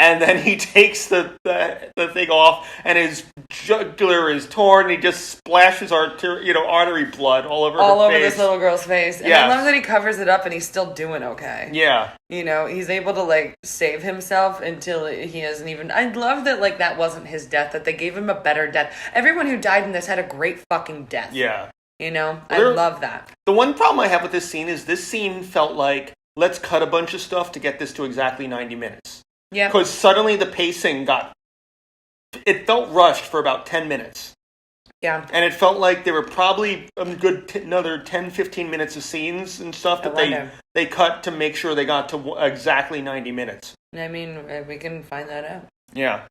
And then he takes the thing off, and his jugular is torn, and he just splashes artery blood all over her face. This little girl's face. And I love that he covers it up, and he's still doing okay. Yeah. He's able to, save himself until he hasn't even... I love that, that wasn't his death, that they gave him a better death. Everyone who died in this had a great fucking death. Yeah. I love that. The one problem I have with this scene felt like, let's cut a bunch of stuff to get this to exactly 90 minutes. Yeah. Because suddenly the pacing it felt rushed for about 10 minutes. Yeah. And it felt like there were probably a good another 10, 15 minutes of scenes and stuff that they cut to make sure they got to exactly 90 minutes. I mean, we can find that out. Yeah.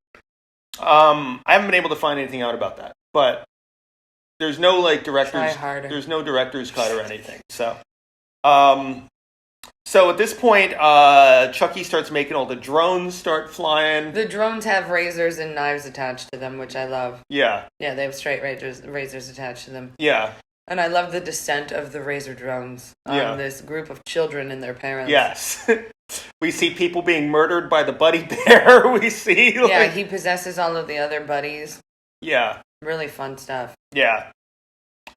I haven't been able to find anything out about that. But there's no, director's... Try harder. There's no director's cut or anything. So... So at this point, Chucky starts making all the drones start flying. The drones have razors and knives attached to them, which I love. Yeah. Yeah, they have straight razors attached to them. Yeah. And I love the descent of the razor drones on this group of children and their parents. Yes. We see people being murdered by the Buddy Bear. We see... Yeah, he possesses all of the other buddies. Yeah. Really fun stuff. Yeah.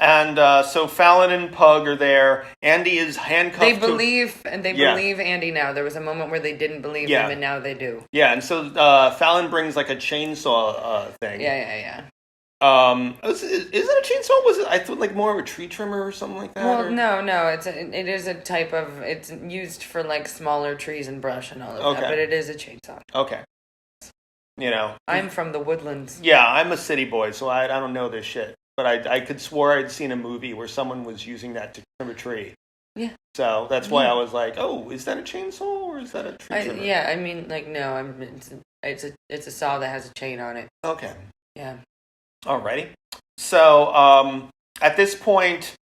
And so Fallon and Pug are there. Andy is handcuffed. They believe Andy now. There was a moment where they didn't believe him, and now they do. Yeah, and so Fallon brings a chainsaw thing. Yeah. Is it a chainsaw? Was it? I thought more of a tree trimmer or something like that. Well, no. It is a type of. It's used for smaller trees and brush and all of that. But it is a chainsaw. Okay. I'm from the woodlands. Yeah, I'm a city boy, so I don't know this shit. But I could swear I'd seen a movie where someone was using that to trim a tree. Yeah. So that's why I was like, oh, is that a chainsaw or is that a tree trimmer? Yeah, I mean, no, it's a saw that has a chain on it. Okay. Yeah. Alrighty. So at this point,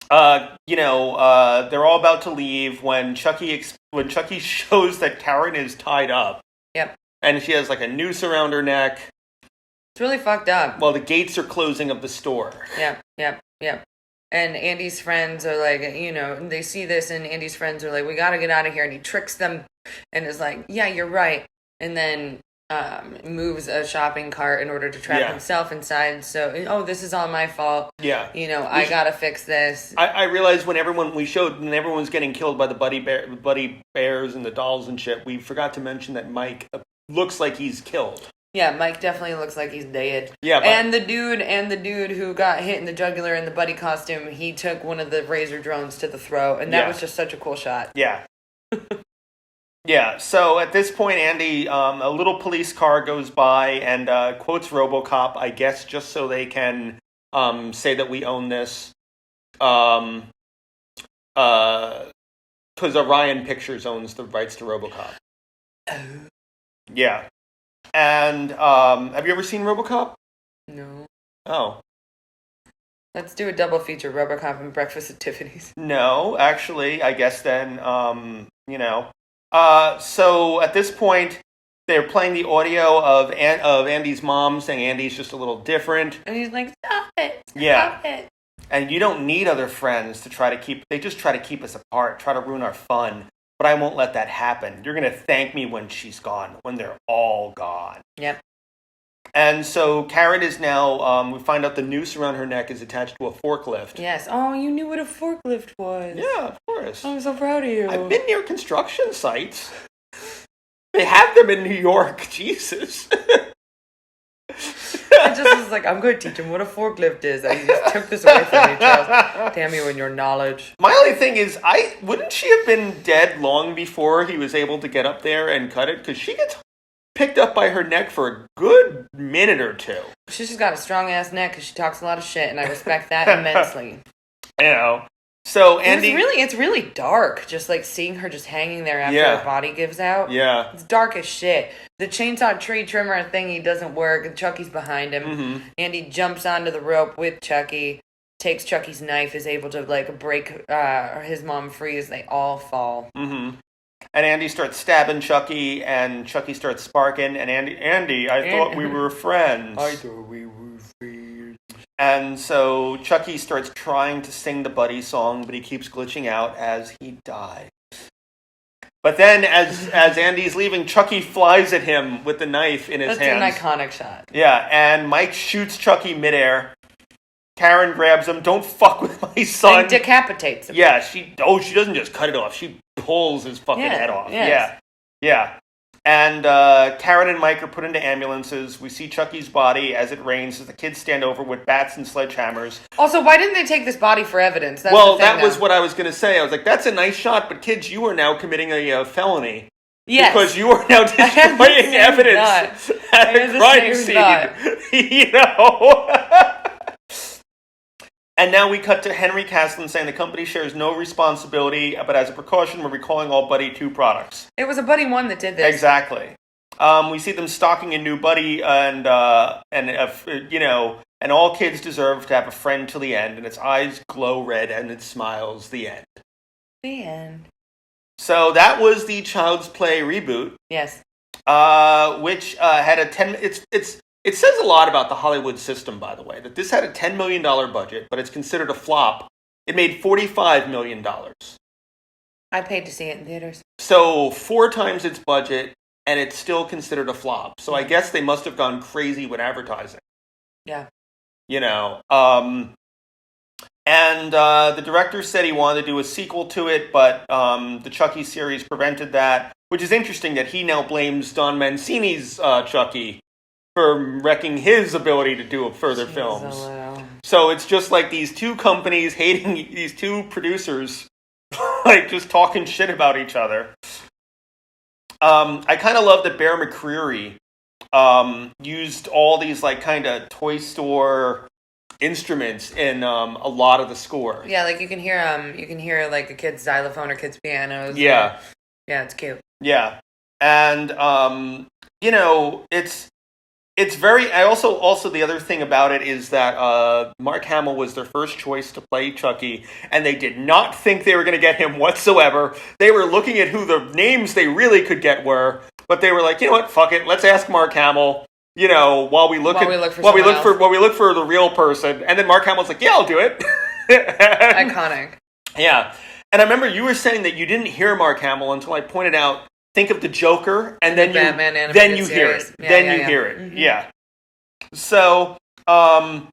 they're all about to leave when Chucky shows that Karen is tied up. Yep. And she has a noose around her neck. It's really fucked up. Well, the gates are closing of the store. Yep. And Andy's friends are they see this, and Andy's friends are like, we gotta get out of here. And he tricks them and is like, yeah, you're right. And then moves a shopping cart in order to trap himself inside. So, this is all my fault. Yeah. I gotta fix this. I realized when everyone was getting killed by the Buddy Bears and the dolls and shit, we forgot to mention that Mike looks like he's killed. Yeah, Mike definitely looks like he's dead. Yeah, and the dude who got hit in the jugular in the Buddy costume, he took one of the razor drones to the throat, and that was just such a cool shot. Yeah. Yeah, so at this point, Andy, a little police car goes by and quotes RoboCop, I guess, just so they can say that we own this. Because Orion Pictures owns the rights to RoboCop. Yeah. And have you ever seen RoboCop? No. Oh. Let's do a double feature, RoboCop and Breakfast at Tiffany's. No, actually, I guess then, so at this point, they're playing the audio of Andy's mom saying Andy's just a little different. And he's like, stop it. Yeah. Stop it. And you don't need other friends to they just try to keep us apart, try to ruin our fun. But I won't let that happen. You're going to thank me when she's gone, when they're all gone. Yep. And so Karen is now, we find out the noose around her neck is attached to a forklift. Yes. Oh, you knew what a forklift was. Yeah, of course. I'm so proud of you. I've been near construction sites. They have them in New York. Jesus. I just was like, I'm going to teach him what a forklift is. I just took this away from you, Charles. Damn you and your knowledge. My only thing is, wouldn't she have been dead long before he was able to get up there and cut it? Because she gets picked up by her neck for a good minute or two. She's just got a strong ass neck because she talks a lot of shit, and I respect that immensely. So Andy, it's really dark. Just like seeing her just hanging there after her body gives out. Yeah, it's dark as shit. The chainsaw tree trimmer thingy doesn't work, and Chucky's behind him. Mm-hmm. Andy jumps onto the rope with Chucky, takes Chucky's knife, is able to like break his mom free as they all fall. Mm-hmm. And Andy starts stabbing Chucky, and Chucky starts sparking. And Andy, I thought we were friends. I thought we were friends. And so Chucky starts trying to sing the Buddy song, but he keeps glitching out as he dies. But then, as Andy's leaving, Chucky flies at him with the knife in his hands. That's an iconic shot. Yeah, and Mike shoots Chucky midair. Karen grabs him. Don't fuck with my son. And decapitates him. Yeah, she doesn't just cut it off. She pulls his fucking head off. Yes. Yeah. And Karen and Mike are put into ambulances. We see Chucky's body as it rains as the kids stand over with bats and sledgehammers. Also, why didn't they take this body for evidence? That's that was what I was going to say. I was like, that's a nice shot, but kids, you are now committing a felony. Yes. Because you are now destroying evidence at a crime scene. You know? And now we cut to Henry Castlin saying the company shares no responsibility, but as a precaution, we're recalling all Buddy 2 products. It was a Buddy 1 that did this. Exactly. We see them stocking a new Buddy, and all kids deserve to have a friend till the end, and its eyes glow red, and it smiles. The end. The end. So that was the Child's Play reboot. Yes. Which had a 10. It says a lot about the Hollywood system, by the way, that this had a $10 million budget, but it's considered a flop. It made $45 million. I paid to see it in theaters. So 4 times its budget, and it's still considered a flop. So I guess they must have gone crazy with advertising. Yeah. You know. And the director said he wanted to do a sequel to it, but the Chucky series prevented that, which is interesting that he now blames Don Mancini's Chucky for wrecking his ability to do further films. So it's just like these two companies hating these two producers, like just talking shit about each other. I kind of love that Bear McCreary used all these like kind of toy store instruments in a lot of the score. Yeah, like you can hear like a kid's xylophone or kid's pianos. Yeah. Yeah, it's cute. Yeah. And it's very. I also the other thing about it is that Mark Hamill was their first choice to play Chucky, and they did not think they were going to get him whatsoever. They were looking at who the names they really could get were, but they were like, you know what, fuck it, let's ask Mark Hamill. You know, while we look for the real person, and then Mark Hamill's like, yeah, I'll do it. Iconic. Yeah, and I remember you were saying that you didn't hear Mark Hamill until I pointed out. Think of the Joker, and then you hear it. Then you hear it. Mm-hmm. Yeah. So, and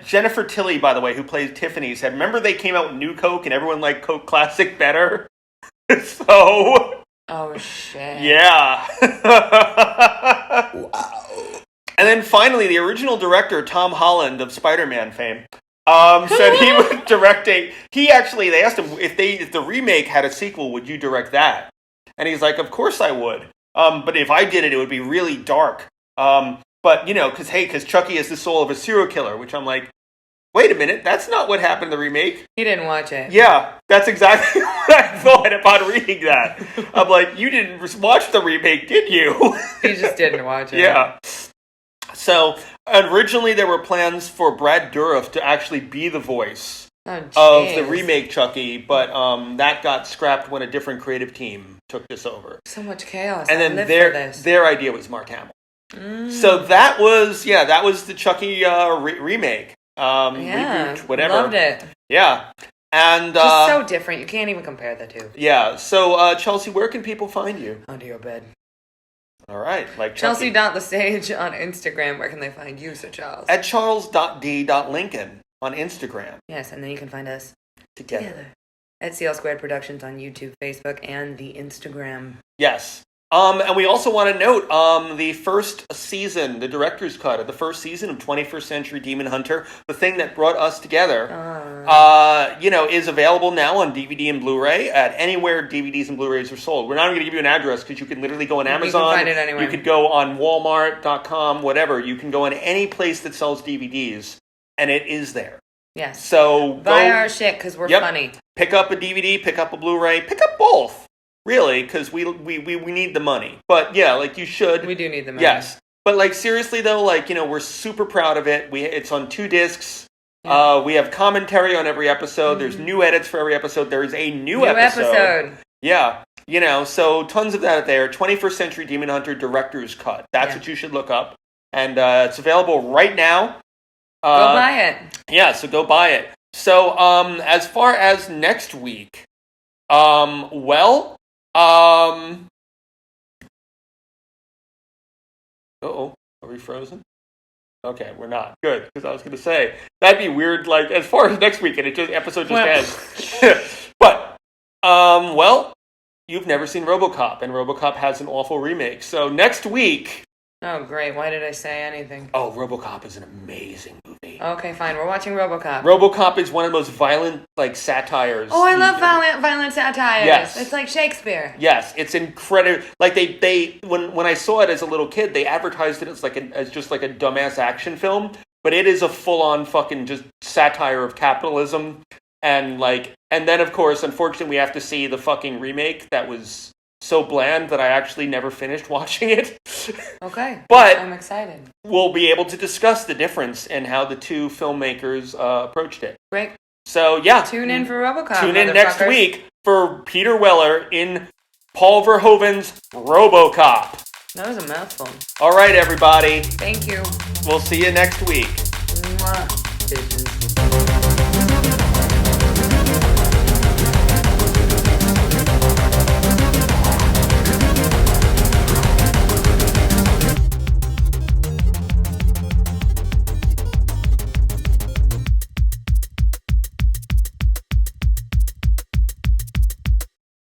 Jennifer Tilly, by the way, who plays Tiffany, said, remember they came out with New Coke, and everyone liked Coke Classic better? So... Oh, shit. Yeah. Wow. And then finally, the original director, Tom Holland of Spider-Man fame, said he would direct they asked him if the remake had a sequel, would you direct that? And he's like, of course I would. But if I did it, it would be really dark. But, because Chucky is the soul of a serial killer, which I'm like, wait a minute, that's not what happened in the remake. He didn't watch it. Yeah, that's exactly what I thought upon reading that. I'm like, you didn't watch the remake, did you? He just didn't watch it. Yeah. So, originally there were plans for Brad Dourif to actually be the voice of the remake Chucky, but that got scrapped when a different creative team took this over. So much chaos. And then I live for this. their idea was Mark Hamill. So that was the Chucky remake. Reboot, whatever. Loved it. Yeah. And just so different. You can't even compare the two. Yeah. So Chelsea, where can people find you? Under your bed. All right. Like Chucky. Chelsea.LeSage on Instagram. Where can they find you, Sir Charles? At charles.d.lincoln on Instagram. Yes, and then you can find us together. At CL Squared Productions on YouTube, Facebook, and the Instagram. Yes. And we also want to note the first season, the director's cut of the first season of 21st Century Demon Hunter, the thing that brought us together, is available now on DVD and Blu-ray at anywhere DVDs and Blu-rays are sold. We're not going to give you an address because you can literally go on Amazon. You can find it anywhere. You could go on Walmart.com, whatever. You can go on any place that sells DVDs, and it is there. Yes. So buy our shit because we're funny. Pick up a DVD, pick up a Blu-ray, pick up both. Really, because we need the money. But yeah, like you should. We do need the money. Yes. But like seriously though, like, we're super proud of it. It's on 2 discs. Yeah. We have commentary on every episode. There's new edits for every episode. There is a new episode. Yeah. So tons of that there. 21st Century Demon Hunter Director's Cut. That's what you should look up. And it's available right now. Go buy it. Yeah, so go buy it. So as far as next week, uh-oh, are we frozen? Okay, we're not. Good, because I was going to say, that'd be weird, like, as far as next week, and episode just ends. But, you've never seen RoboCop, and RoboCop has an awful remake. So next week... Oh, great. Why did I say anything? Oh, RoboCop is an amazing movie. Okay, fine. We're watching RoboCop. RoboCop is one of the most violent, like, satires. Oh, I love violent satires. Yes. It's like Shakespeare. Yes, it's incredible. Like, they when I saw it as a little kid, they advertised it as just like a dumbass action film, but it is a full-on fucking just satire of capitalism. And, and then, of course, unfortunately, we have to see the fucking remake that was so bland that I actually never finished watching it. Okay. But I'm excited. We'll be able to discuss the difference and how the two filmmakers approached it. Great. So, yeah. Tune in for RoboCop. Tune in next week for Peter Weller in Paul Verhoeven's RoboCop. That was a mouthful. All right, everybody. Thank you. We'll see you next week. Mwah. Bitches.